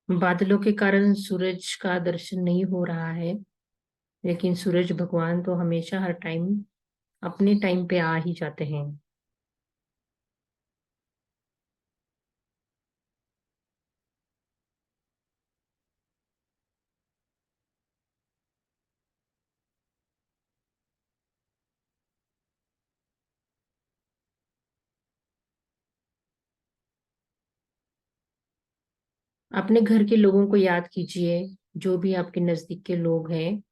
बादलों के कारण सूरज का दर्शन नहीं हो रहा है, लेकिन सूरज भगवान तो हमेशा हर टाइम अपने टाइम पे आ ही जाते हैं। अपने घर के लोगों को याद कीजिए, जो भी आपके नजदीक के लोग हैं,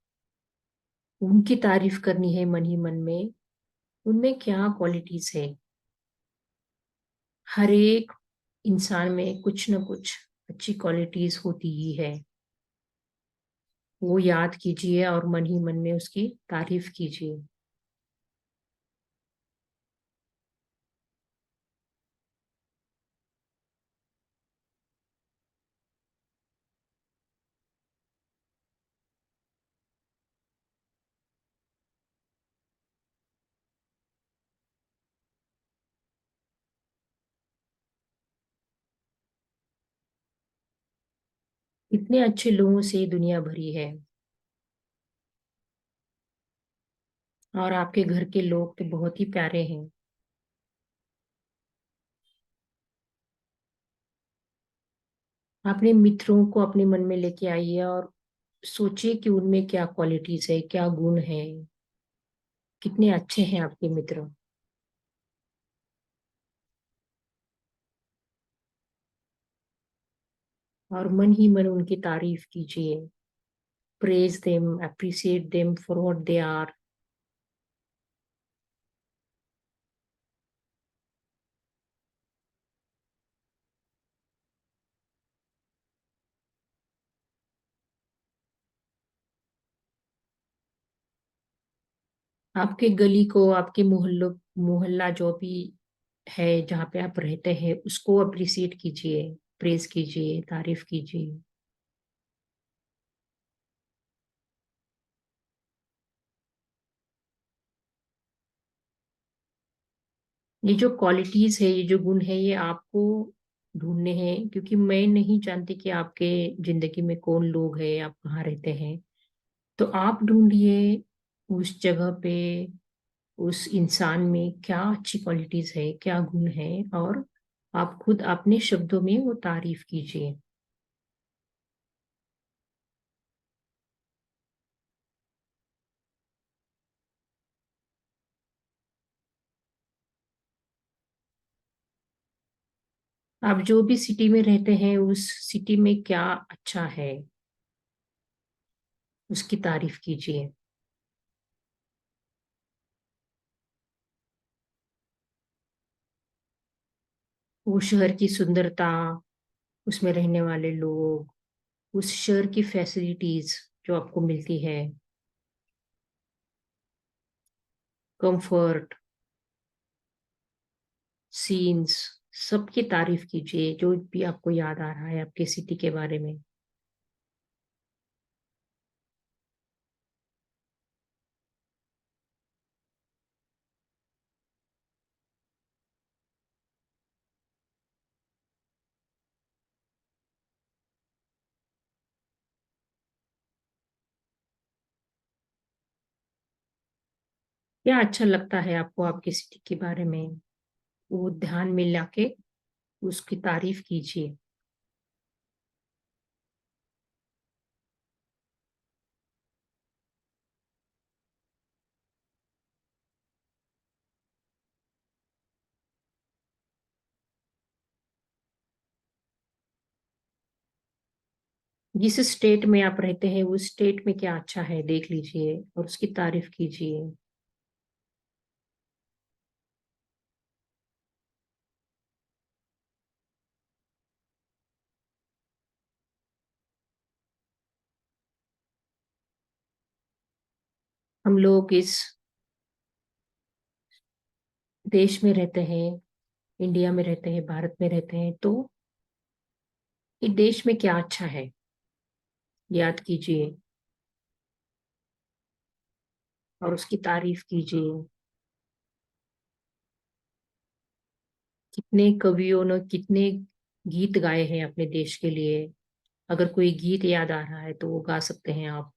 उनकी तारीफ करनी है मन ही मन में। उनमें क्या क्वालिटीज है? हर एक इंसान में कुछ न कुछ अच्छी क्वालिटीज होती ही है। वो याद कीजिए और मन ही मन में उसकी तारीफ कीजिए। इतने अच्छे लोगों से दुनिया भरी है, और आपके घर के लोग तो बहुत ही प्यारे हैं। अपने मित्रों को अपने मन में लेके आइए और सोचिए कि उनमें क्या क्वालिटीज है, क्या गुण है, कितने अच्छे हैं आपके मित्र। और मन ही मन उनकी तारीफ कीजिए। Praise them, appreciate them for what they are. आपके गली को, आपके मोहल्ला जो भी है जहाँ पे आप रहते हैं, उसको अप्रिशिएट कीजिए, प्रेज कीजिए, तारीफ कीजिए। ये जो क्वालिटीज है, ये जो गुण है, ये आपको ढूंढने हैं, क्योंकि मैं नहीं जानती कि आपके जिंदगी में कौन लोग हैं, आप कहाँ रहते हैं। तो आप ढूंढिए उस जगह पे, उस इंसान में क्या अच्छी क्वालिटीज है, क्या गुण है, और आप खुद अपने शब्दों में वो तारीफ कीजिए। आप जो भी सिटी में रहते हैं, उस सिटी में क्या अच्छा है, उसकी तारीफ कीजिए। वो शहर की सुंदरता, उसमें रहने वाले लोग, उस शहर की फैसिलिटीज जो आपको मिलती है, कंफर्ट, सीन्स, सबकी तारीफ कीजिए जो भी आपको याद आ रहा है आपके सिटी के बारे में। क्या अच्छा लगता है आपको आपके सिटी के बारे में, वो ध्यान में लाके उसकी तारीफ कीजिए। जिस स्टेट में आप रहते हैं उस स्टेट में क्या अच्छा है देख लीजिए और उसकी तारीफ कीजिए। हम लोग इस देश में रहते हैं, इंडिया में रहते हैं, भारत में रहते हैं, तो इस देश में क्या अच्छा है याद कीजिए और उसकी तारीफ कीजिए। कितने कवियों ने कितने गीत गाए हैं अपने देश के लिए। अगर कोई गीत याद आ रहा है तो वो गा सकते हैं आप।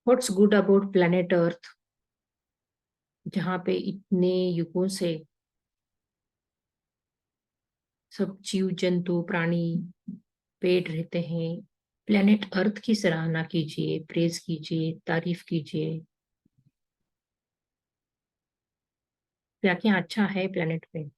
What's good about planet earth, जहाँ पे इतने युगों से सब जीव जंतु प्राणी पेड़ रहते हैं। प्लेनेट अर्थ की सराहना कीजिए, प्रेज कीजिए, तारीफ कीजिए। क्या क्या अच्छा है प्लेनेट पे।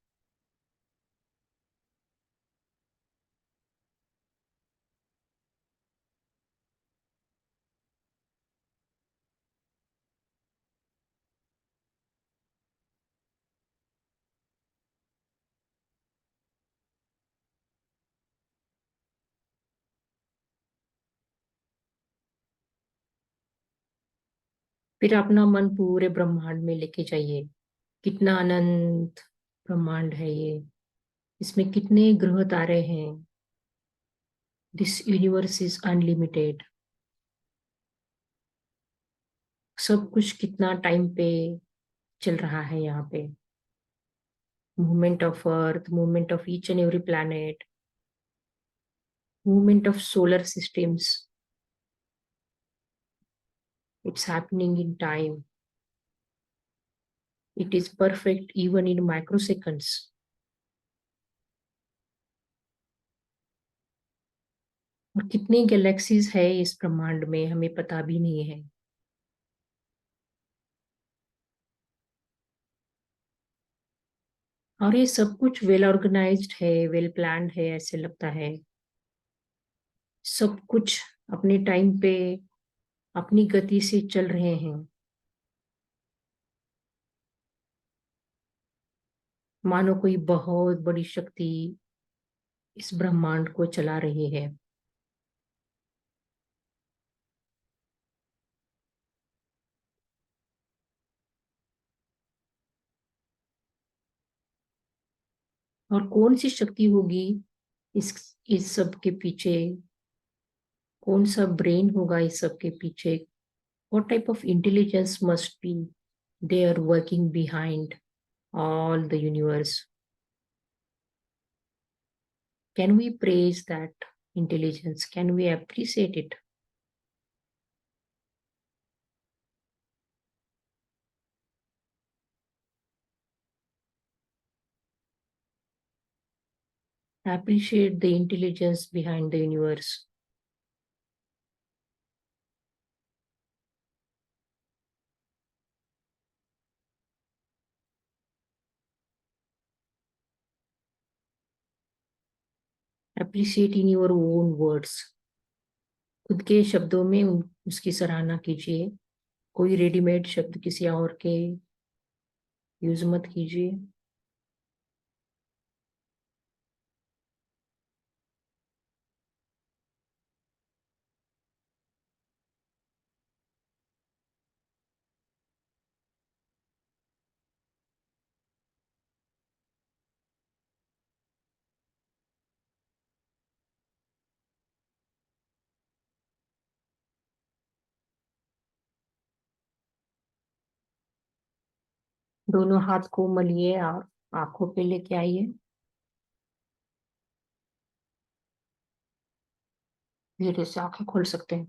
फिर अपना मन पूरे ब्रह्मांड में लेके जाइए। कितना अनंत ब्रह्मांड है ये, इसमें कितने ग्रह तारे हैं। This universe is unlimited. सब कुछ कितना टाइम पे चल रहा है यहाँ पे। Movement of earth, movement of each and every planet, movement of solar systems, it's happening in time. It is perfect even in microseconds. और कितनी गैलेक्सीज है इस ब्रह्मांड में हमें पता भी नहीं है। और ये सब कुछ वेल ऑर्गेनाइज्ड है, वेल प्लान्ड है, ऐसे लगता है। सब कुछ अपने टाइम पे अपनी गति से चल रहे हैं। मानो कोई बहुत बड़ी शक्ति इस ब्रह्मांड को चला रही है। और कौन सी शक्ति होगी इस सब के पीछे, कौन सा ब्रेन होगा इस सब के पीछे। What type of intelligence must be there working behind all the universe? Can we praise that intelligence? Can we appreciate it? Appreciate the intelligence behind the universe. Appreciate in your own words. खुद के शब्दों में उसकी सराहना कीजिए, कोई readymade शब्द किसी और के यूज मत कीजिए। दोनों हाथ को मलिए और आंखों पे लेके आइए। धीरे से आंखें खोल सकते हैं।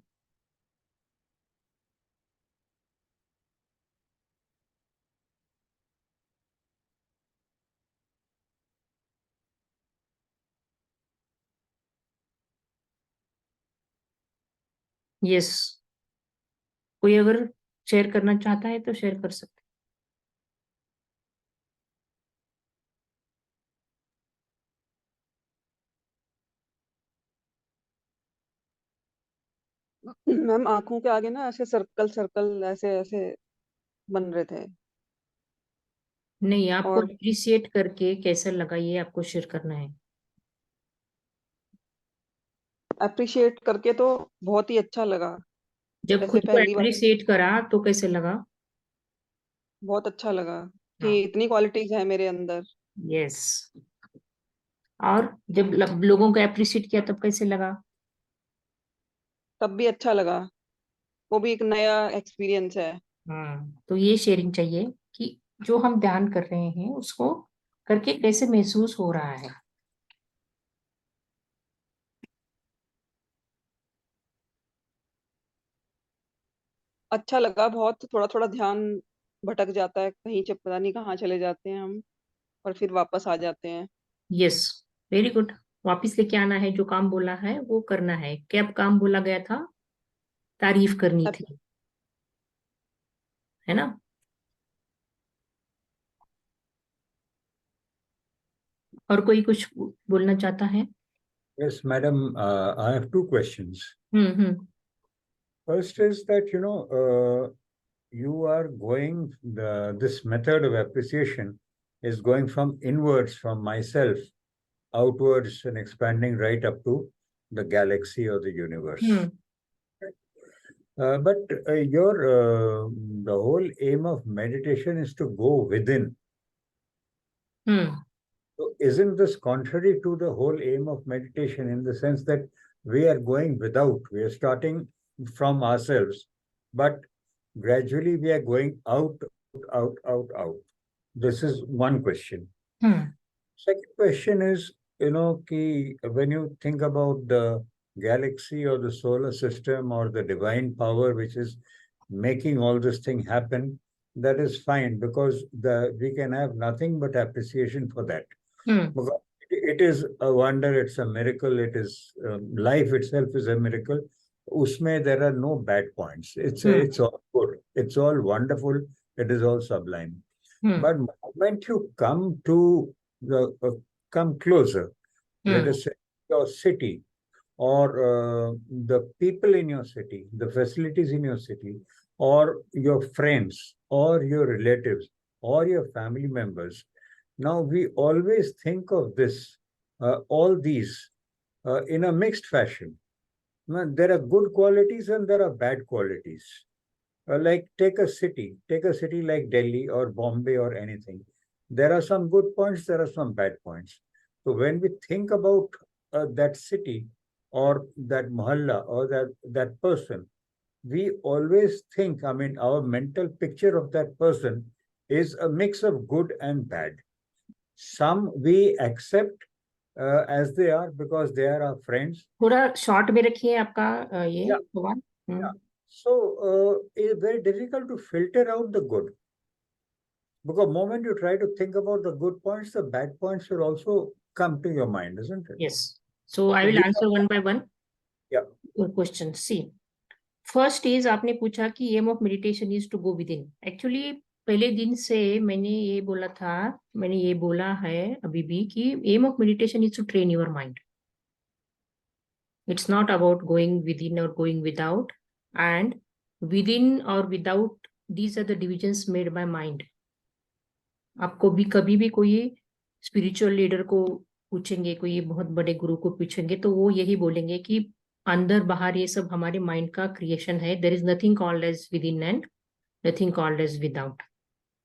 यस, कोई अगर शेयर करना चाहता है तो शेयर कर सकते मैम आंखों के आगे ना ऐसे सर्कल सर्कल ऐसे ऐसे बन रहे थे। हैं। नहीं, आपको और अप्रिशिएट करके कैसा लगा ये आपको शेयर करना है। अप्रिशिएट करके तो बहुत ही अच्छा लगा। जब जैसे खुद को पहली बार अप्रिशिएट करा तो कैसे लगा। बहुत अच्छा लगा हाँ, कि इतनी क्वालिटीज है मेरे अंदर। यस। और जब लोगों को अप्रिशिएट किया तब कैसे लगा। तब भी अच्छा लगा। वो भी एक नया एक्सपीरियंस है। तो ये शेयरिंग चाहिए कि जो हम ध्यान कर रहे हैं उसको करके कैसे महसूस हो रहा है। अच्छा लगा बहुत। थोड़ा थोड़ा ध्यान भटक जाता है, कहीं से पता नहीं कहाँ चले जाते हैं हम, और फिर वापस आ जाते हैं। Yes, very good. वापिस लेके आना है, जो काम बोला है वो करना है। क्या काम बोला गया था। तारीफ करनी अब थी, है ना। और कोई कुछ बोलना चाहता है। Yes, madam. I have two questions. Hmm. First is that you are going this method of appreciation is going from inwards from myself outwards and expanding right up to the galaxy or the universe. But the whole aim of meditation is to go within. So isn't this contrary to the whole aim of meditation in the sense that we are going without, we are starting from ourselves, but gradually we are going out, out. This is one question. Second question is, when you think about the galaxy or the solar system or the divine power which is making all this thing happen, that is fine because we can have nothing but appreciation for that. Because it is a wonder, it's a miracle, it is life itself is a miracle. Usme there are no bad points. It's all good. It's all wonderful. It is all sublime. But when you come to come closer, let us say your city or the people in your city, the facilities in your city, or your friends, or your relatives, or your family members. Now we always think of this, all these, in a mixed fashion. Now, there are good qualities and there are bad qualities. Like take a city like Delhi or Bombay or anything. There are some good points, there are some bad points. So when we think about that city or that mohalla or that person, we always think, I mean, our mental picture of that person is a mix of good and bad. Some we accept as they are because they are our friends. थोड़ा short में रखिए आपका ये Yeah. सवाल। Yeah. So it's very difficult to filter out the good. Because the moment you try to think about the good points, the bad points will also come to your mind, isn't it? Yes. So I will We answer one by one. Yeah. Your question. See, first is आपने पूछा कि aim of meditation is to go within. Actually पहले दिन से मैंने ये बोला था, मैंने ये बोला है अभी भी कि aim of meditation is to train your mind. It's not about going within or going without. And within or without, these are the divisions made by mind. आपको भी कभी भी कोई स्पिरिचुअल लीडर को पूछेंगे, कोई बहुत बड़े गुरु को पूछेंगे, तो वो यही बोलेंगे कि अंदर बाहर ये सब हमारे माइंड का क्रिएशन है. There is nothing called as within and nothing called as without.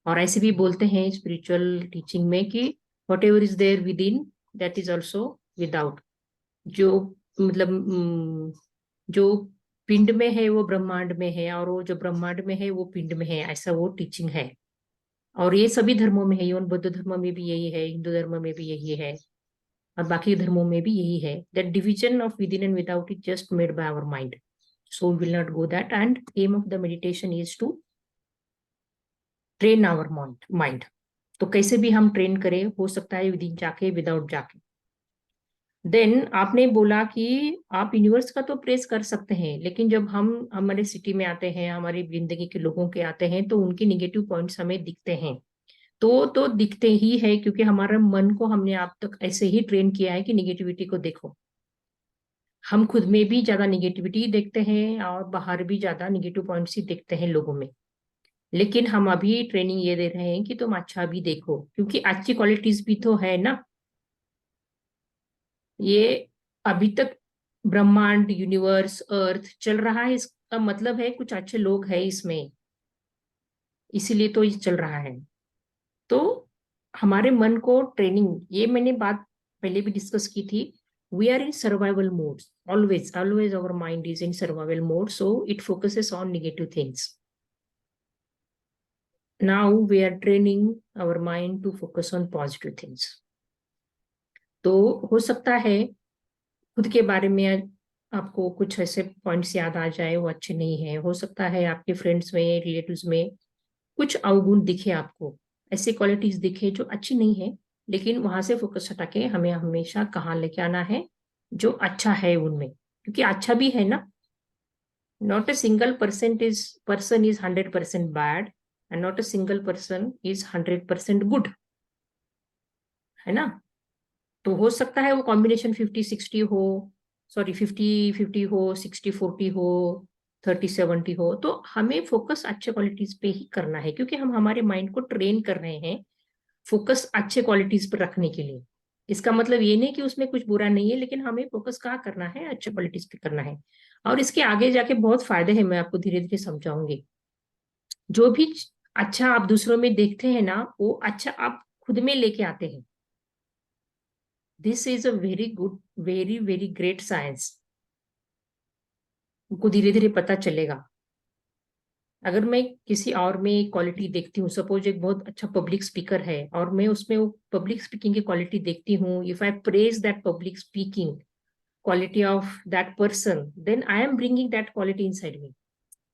और ऐसे भी बोलते हैं स्पिरिचुअल टीचिंग में कि whatever is there within that is also without. जो मतलब जो पिंड में है वो ब्रह्मांड में है, और वो जो ब्रह्मांड में है वो पिंड में है, ऐसा वो टीचिंग है. और ये सभी धर्मों में है, इवन बौद्ध धर्म में भी यही है, हिंदू धर्म में भी यही है, और बाकी धर्मों में भी यही है. That division of within and without is just made by our mind. So we will not go that. And aim of the meditation is to train our mind. तो कैसे भी हम ट्रेन करें, हो सकता है विद इन जाके, without जाके. देन आपने बोला कि आप यूनिवर्स का तो प्रेस कर सकते हैं, लेकिन जब हम हमारे सिटी में आते हैं, हमारी जिंदगी के लोगों के आते हैं, तो उनके निगेटिव पॉइंट्स हमें दिखते हैं. तो दिखते ही है, क्योंकि हमारे मन को हमने अब तक ऐसे ही ट्रेन किया है कि निगेटिविटी को देखो. हम खुद में भी ज्यादा निगेटिविटी देखते हैं और बाहर भी ज्यादा निगेटिव पॉइंट्स ही देखते हैं लोगों में. लेकिन हम अभी ट्रेनिंग ये दे रहे हैं कि तुम अच्छा भी देखो, क्योंकि अच्छी क्वालिटीज भी तो है ना. ये अभी तक ब्रह्मांड, यूनिवर्स, अर्थ चल रहा है, इसका मतलब है कुछ अच्छे लोग हैं इसमें, इसीलिए तो ये चल रहा है. तो हमारे मन को ट्रेनिंग, ये मैंने बात पहले भी डिस्कस की थी. We are in survival mode, always always our mind is in survival mode, so it focuses on negative things. Now we are training our mind to focus on positive things. तो हो सकता है खुद के बारे में आपको कुछ ऐसे पॉइंट्स याद आ जाए वो अच्छे नहीं है. हो सकता है आपके फ्रेंड्स में, रिलेटिव्स में कुछ अवगुण दिखे, आपको ऐसे क्वालिटीज दिखे जो अच्छी नहीं है, लेकिन वहां से फोकस हटा के हमें हमेशा कहाँ लेके आना है, जो अच्छा है उनमें, क्योंकि अच्छा भी है ना. Not a single person is 100% bad, and not a single person is 100% good, है ना. तो हो सकता है वो कॉम्बिनेशन 50-60 हो, सॉरी 50-50 हो, 60-40 हो, 30-70 हो. तो हमें फोकस अच्छे क्वालिटीज पे ही करना है, क्योंकि हम हमारे माइंड को ट्रेन कर रहे हैं फोकस अच्छे क्वालिटीज पर रखने के लिए. इसका मतलब ये नहीं कि उसमें कुछ बुरा नहीं है, लेकिन हमें फोकस कहाँ करना है, अच्छे क्वालिटीज पे करना है. और इसके आगे जाके बहुत फायदे हैं, मैं आपको धीरे धीरे समझाऊंगी. जो भी अच्छा आप दूसरों में देखते हैं ना, वो अच्छा आप खुद में लेके आते हैं. This is a very good, very very great science. उनको धीरे धीरे पता चलेगा. अगर मैं किसी और में क्वालिटी देखती हूँ, सपोज एक बहुत अच्छा पब्लिक स्पीकर है और मैं उसमें वो पब्लिक स्पीकिंग की क्वालिटी देखती हूँ, if I praise that public speaking quality of that person, then I am bringing that quality inside me.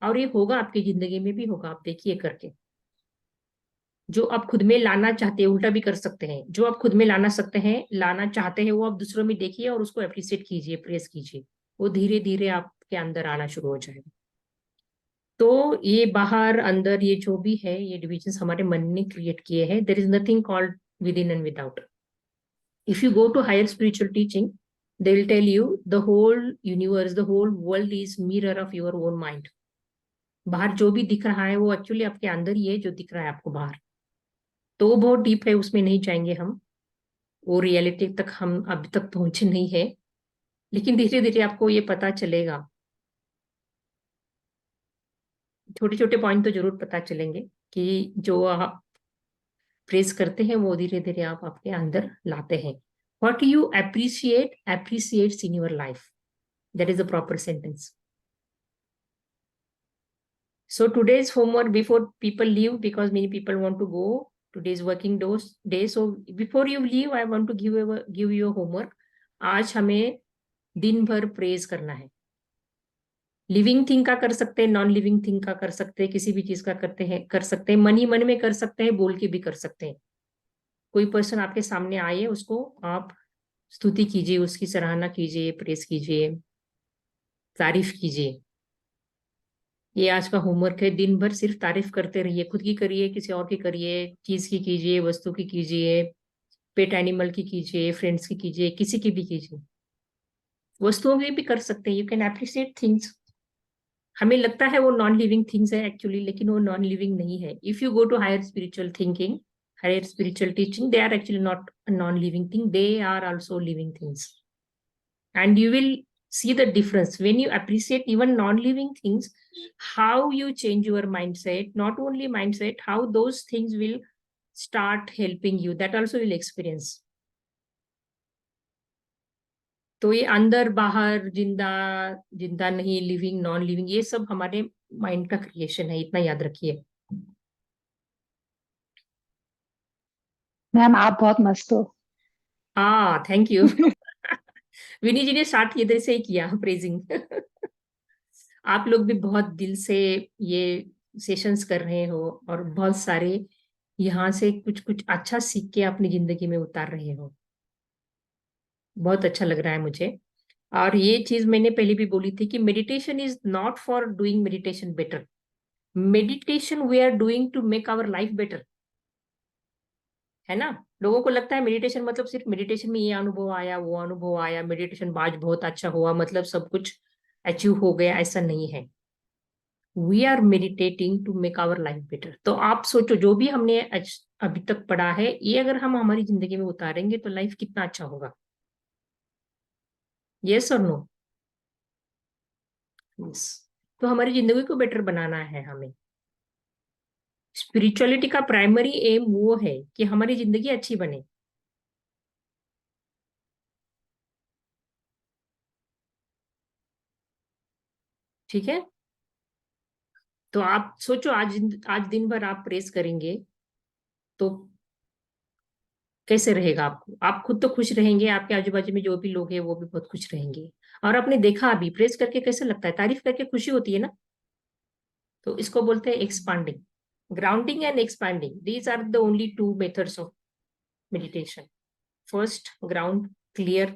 और ये होगा आपकी जिंदगी में भी होगा, आप देखिए करके. जो आप खुद में लाना चाहते हैं, उल्टा भी कर सकते हैं. जो आप खुद में लाना सकते हैं, लाना चाहते हैं, वो आप दूसरों में देखिए और उसको अप्रिशिएट कीजिए, प्रेस कीजिए. वो धीरे धीरे आपके अंदर आना शुरू हो जाएगा. तो ये बाहर अंदर ये जो भी है, ये डिविजन्स हमारे मन ने क्रिएट किए हैं. There is nothing called within and without. If you go to higher spiritual teaching, they will tell you the whole universe, the whole world is mirror of your own mind. बाहर जो भी दिख रहा है वो actually आपके अंदर ही है, जो दिख रहा है आपको बाहर. तो वो बहुत डीप है, उसमें नहीं जाएंगे हम. वो रियलिटी तक हम अभी तक पहुंचे नहीं है, लेकिन धीरे धीरे आपको ये पता चलेगा. छोटे छोटे पॉइंट तो जरूर पता चलेंगे कि जो आप प्रेस करते हैं वो धीरे धीरे आप आपके अंदर लाते हैं. What you appreciate appreciates in your life. That is the proper sentence. So today's homework, before people leave, because many people want to go, today's working day, so before you leave I want to give you a homework. आज हमें दिन भर praise करना है. Living thing का कर सकते हैं, नॉन लिविंग थिंग का कर सकते हैं, किसी भी चीज का कर सकते हैं. मन ही मन में कर सकते हैं, बोल के भी कर सकते हैं. कोई पर्सन आपके सामने आए, उसको आप स्तुति कीजिए, उसकी सराहना कीजिए, प्रेस कीजिए, तारीफ कीजिए. ये आज का होमवर्क है. दिन भर सिर्फ तारीफ करते रहिए. खुद की करिए, किसी और की करिए, चीज की कीजिए, वस्तु की कीजिए, पेट एनिमल की कीजिए, फ्रेंड्स की कीजिए, किसी की भी कीजिए. वस्तुओं की भी कर सकते हैं, यू कैन अप्रिशिएट थिंग्स। हमें लगता है वो नॉन लिविंग थिंग्स है एक्चुअली, लेकिन वो नॉन लिविंग नहीं है। If you go to higher spiritual thinking, higher spiritual teaching, they are actually not non living thing, they are also living things. And you will see the difference when you appreciate even non-living things, how you change your mindset, not only mindset, how those things will start helping you, that also will experience. तो ये अंदर बाहर, जिंदा जिंदा नहीं, living non living, ये सब हमारे माइंड का क्रिएशन है, इतना याद रखिए। मैम आप बहुत मस्त हो। Thank you. विनी जी ने स्टार्ट इधर से ही किया प्रेजिंग। आप लोग भी बहुत दिल से ये सेशंस कर रहे हो और बहुत सारे यहाँ से कुछ कुछ अच्छा सीख के अपनी जिंदगी में उतार रहे हो, बहुत अच्छा लग रहा है मुझे। और ये चीज मैंने पहले भी बोली थी कि meditation is not for doing meditation better, meditation we are doing to make our life better, है ना। लोगों को लगता है मेडिटेशन मतलब सिर्फ मेडिटेशन में ये अनुभव आया, वो अनुभव आया, मेडिटेशन आज बहुत अच्छा हुआ मतलब सब कुछ अचीव हो गया, ऐसा नहीं है। We are meditating to make our life better. तो आप सोचो, जो भी हमने अभी तक पढ़ा है, ये अगर हम हमारी जिंदगी में उतारेंगे तो लाइफ कितना अच्छा होगा। यस और नो? यस। तो हमारी जिंदगी को बेटर बनाना है हमें। स्पिरिचुअलिटी का प्राइमरी एम वो है कि हमारी जिंदगी अच्छी बने। ठीक है, तो आप सोचो, आज दिन भर आप प्रेस करेंगे तो कैसे रहेगा आपको? आप खुद तो खुश रहेंगे, आपके आजू बाजू में जो भी लोग हैं वो भी बहुत खुश रहेंगे। और आपने देखा अभी प्रेस करके कैसे लगता है, तारीफ करके खुशी होती है ना। तो इसको बोलते हैं expanding, grounding and expanding. These are the only two methods of meditation. First ground, clear,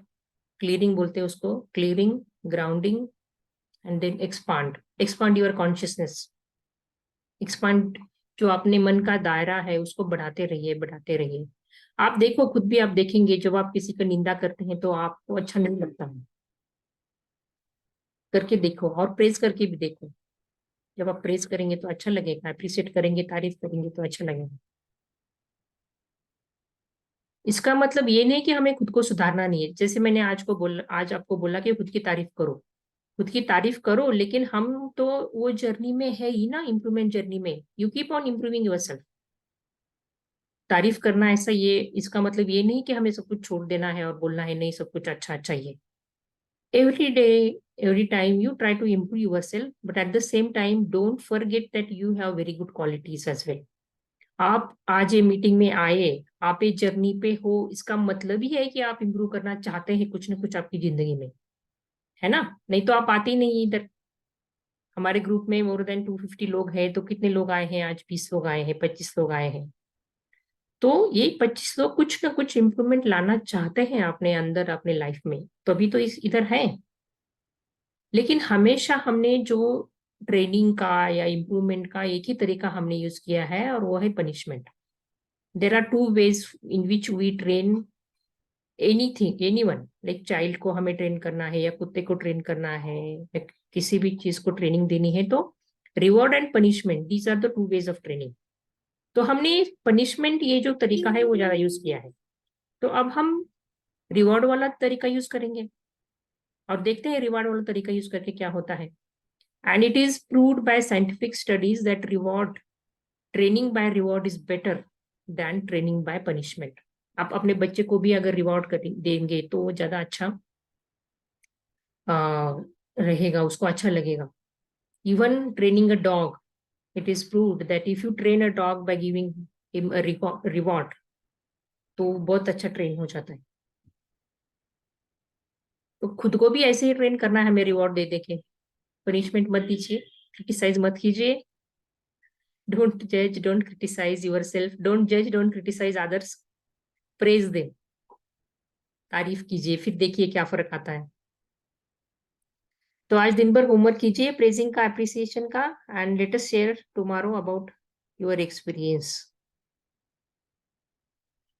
clearing बोलते हैं उसको, clearing, grounding, and then expand, expand your consciousness. Expand जो अपने मन का दायरा है उसको बढ़ाते रहिए, बढ़ाते रहिए। आप देखो, खुद भी आप देखेंगे, जब आप किसी का निंदा करते हैं तो आपको अच्छा नहीं लगता है, करके देखो, और प्रेज करके भी देखो। जब आप प्रेज करेंगे तो अच्छा लगेगा, अप्रिशिएट करेंगे, तारीफ करेंगे तो अच्छा लगेगा। इसका मतलब ये नहीं कि हमें खुद को सुधारना नहीं है। जैसे मैंने आज आपको बोला कि खुद की तारीफ करो, खुद की तारीफ करो, लेकिन हम तो वो जर्नी में है ही ना, इम्प्रूवमेंट जर्नी में। You keep on improving yourself. तारीफ करना ऐसा, ये इसका मतलब ये नहीं कि हमें सब कुछ छोड़ देना है और बोलना है नहीं सब कुछ अच्छा चाहिए। Every day, every time you try to improve yourself, but at the same time don't forget that you have very good qualities as well. आप आज ये मीटिंग में आए, आप एक जर्नी पे हो, इसका मतलब ही है कि आप इम्प्रूव करना चाहते हैं कुछ ना कुछ आपकी जिंदगी में, है ना। नहीं तो आप आते ही नहीं इधर। हमारे ग्रुप में मोर देन 250 लोग हैं, तो कितने लोग आए हैं आज? 20 लोग आए हैं, 25 लोग आए हैं। तो ये 25 लोग कुछ ना कुछ इम्प्रूवमेंट लाना चाहते हैं अपने अंदर, अपने लाइफ में, तो अभी तो इधर है। लेकिन हमेशा हमने जो ट्रेनिंग का या इम्प्रूवमेंट का एक ही तरीका हमने यूज किया है, और वो है punishment. There are two ways in which we train anything, anyone, like child को हमें ट्रेन करना है या कुत्ते को ट्रेन करना है या किसी भी चीज को ट्रेनिंग देनी है, तो reward and punishment, these are the two ways of training. तो हमने पनिशमेंट ये जो तरीका है वो ज्यादा यूज किया है, तो अब हम रिवॉर्ड वाला तरीका यूज करेंगे और देखते हैं रिवॉर्ड वाला तरीका यूज करके क्या होता है। And it is proved by scientific studies that training by reward is better than training by punishment. आप अपने बच्चे को भी अगर रिवॉर्ड देंगे तो वो ज्यादा अच्छा रहेगा, उसको अच्छा लगेगा। Even training a dog, it is proved that if you train a dog by giving him a reward, तो बहुत अच्छा ट्रेन हो जाता है। तो खुद को भी ऐसे ही ट्रेन करना है हमें, रिवॉर्ड दे देके। पनिशमेंट मत दीजिए, क्रिटिसाइज मत कीजिए। Don't judge, don't criticize yourself. Don't judge, don't criticize others. Praise them. तारीफ कीजिए, फिर देखिए क्या फर्क आता है। तो आज दिन भर होमवर्क कीजिए प्रेजिंग का, अप्रिसिएशन का, and let us share tomorrow about your experience.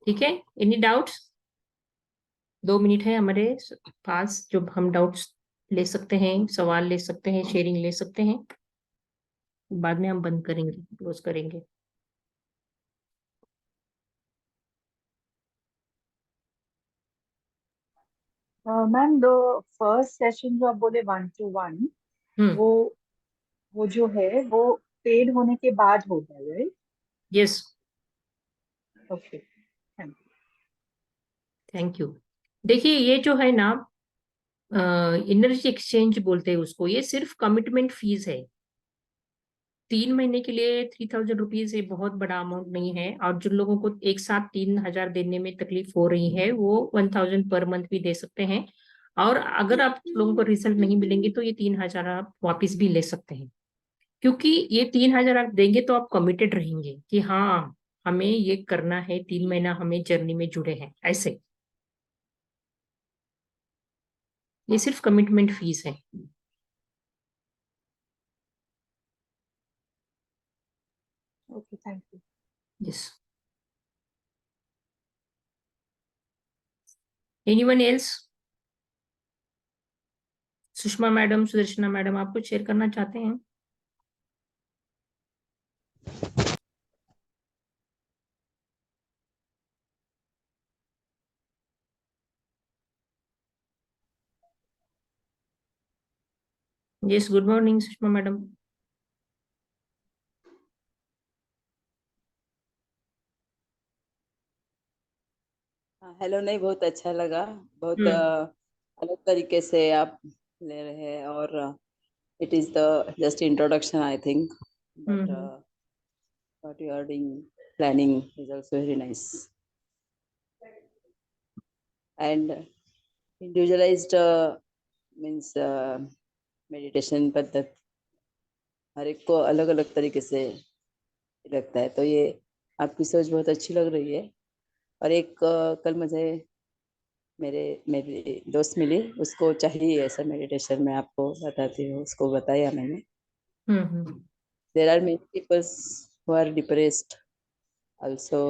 ठीक है, एनी डाउट्स? 2 मिनट है हमारे पास, जो हम डाउट्स ले सकते हैं, सवाल ले सकते हैं, शेयरिंग ले सकते हैं। बाद में हम बंद करेंगे, क्लोज करेंगे। मैम दो फर्स्ट सेशन जो आप बोले 1 to 1, हम्म। वो जो है वो पेड होने के बाद होगा, right? Yes, okay, thank thank you. देखिए ये जो है ना, एनर्जी एक्सचेंज बोलते हैं उसको, ये सिर्फ कमिटमेंट फीस है। 3 महीने के लिए 3000 रुपीज, ये बहुत बड़ा अमाउंट नहीं है। और जिन लोगों को एक साथ 3000 देने में तकलीफ हो रही है, वो 1000 पर मंथ भी दे सकते हैं। और अगर आप लोगों को रिजल्ट नहीं मिलेंगे तो ये 3000 आप वापस भी ले सकते हैं। क्योंकि ये 3000 आप देंगे तो आप कमिटेड रहेंगे कि हाँ हमें ये करना है, 3 महीना हमें जर्नी में जुड़े हैं ऐसे। ये सिर्फ कमिटमेंट फीस है। Okay, thank you. Yes. Anyone else? Sushma madam, Sudarshana madam, आप कुछ शेयर करना चाहते हैं? Yes, good morning Sushma madam. Hello, नहीं बहुत अच्छा लगा। बहुत हम्म। अलग तरीके से आप ले रहे हैं, और it is the just introduction I think, but hmm. what you are doing, planning is also very nice, and individualized means meditation पद्धत हर एक को अलग अलग तरीके से लगता है, तो ये आपकी सोच बहुत अच्छी लग रही है। और एक कल मुझे मेरी दोस्त मिली, उसको चाहिए ऐसा मेडिटेशन, मैं आपको बताती हूँ, उसको बताया मैंने। हम्म। There are many people who are depressed also,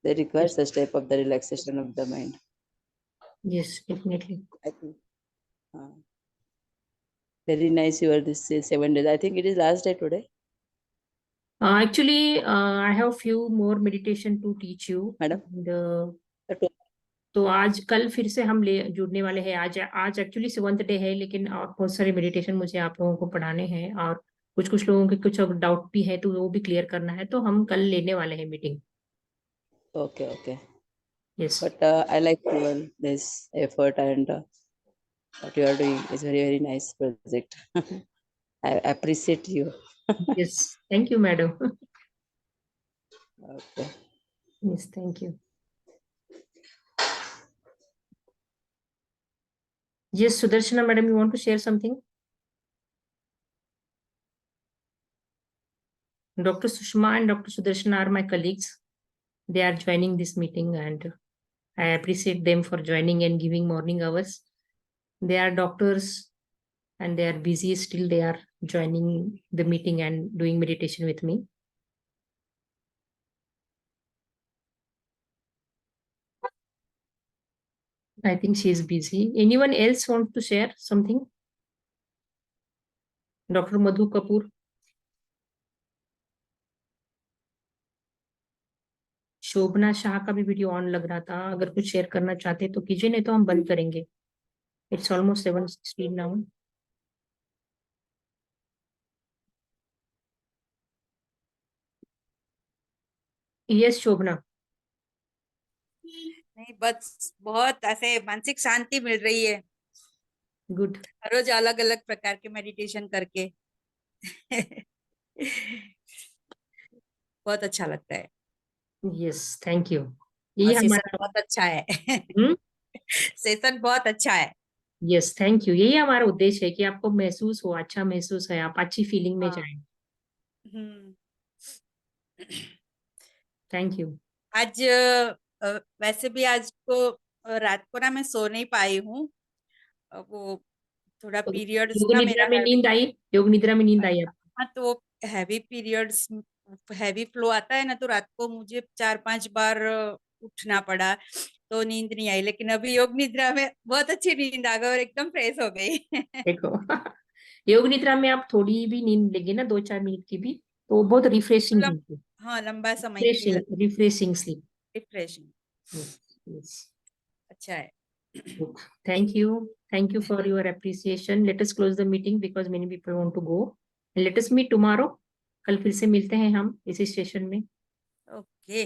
they require such type of the relaxation of the mind, yes, definitely. I think. Very nice, you are this 7 days, I think it is last day today. Actually, I have few more meditation to teach you. Madam? And, तो आज कल फिर से हम ले जुड़ने वाले हैं। आज एक्चुअली 7th डे है, लेकिन और बहुत सारे मेडिटेशन मुझे आप लोगों को पढ़ाने हैं, और कुछ कुछ लोगों के कुछ डाउट भी है तो वो भी क्लियर करना है, तो हम कल लेने वाले हैं meeting. Okay. Yes. But I like this effort, and what you are doing is very very nice project. I appreciate you. Yes, thank you madam. Okay. Yes, thank you. Yes, Sudarshana madam, you want to share something? Dr. Sushma and Dr. Sudarshana are my colleagues. They are joining this meeting, and I appreciate them for joining and giving morning hours. They are doctors and they are busy. Still, they are joining the meeting and doing meditation with me. I think she is busy. Anyone else want to share something? Dr. Madhu Kapoor. शोभना शाह का भी video on लग रहा था, अगर कुछ share करना चाहते तो कीजिए, नहीं तो हम बंद करेंगे। It's almost 7:16 now. Yes, शोभना। नहीं, बस बहुत ऐसे मानसिक शांति मिल रही है गुड। हर रोज अलग अलग प्रकार के मेडिटेशन करके। बहुत अच्छा लगता है। Yes, thank you. और यही सेशन हमारा बहुत अच्छा है। हम्म। सेशन बहुत अच्छा है। Yes, thank you. यही हमारा उद्देश्य है कि आपको महसूस हो, अच्छा महसूस है, आप अच्छी फीलिंग में हाँ। जाएं। हम्म। Thank you. आज वैसे भी आज को रात को ना मैं सो नहीं पाई हूँ, वो थोड़ा तो पीरियड्स योग ना निद्रा मेरा में नींद आई? योग निद्रा में नींद आई आपको? हाँ, तो हैवी पीरियड्स, हैवी फ्लो आता है ना, तो रात को मुझे 4-5 बार उठना पड़ा तो नींद नहीं आई, लेकिन अभी योग निद्रा में बहुत अच्छी नींद आ गई और एकदम फ्रेश हो गई। देखो योग निद्रा में आप थोड़ी भी नींद लेंगे ना, 2-4 मिनट की भी, तो बहुत रिफ्रेशिंग लम, नींद है। हाँ लंबा समय की रिफ्रेशिंग स्लीप। रिफ्रेशिंग अच्छा है। Thank you for your appreciation. Let us close the meeting because many people want to go. And let us meet tomorrow. कल फिर से मिलते हैं हम इसी स्टेशन में। Okay,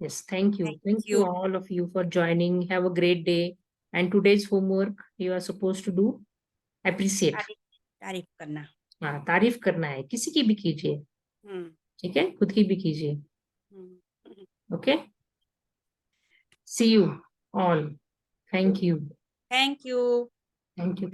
Yes, thank you. Thank Thank you you. all of you for joining. Have a great day. And today's homework you are supposed to do appreciate. तारीफ करना। हाँ, तारीफ करना है, किसी की भी कीजिए, ठीक है, खुद की भी कीजिए। Okay? See you all. Thank you. Thank you. Thank you.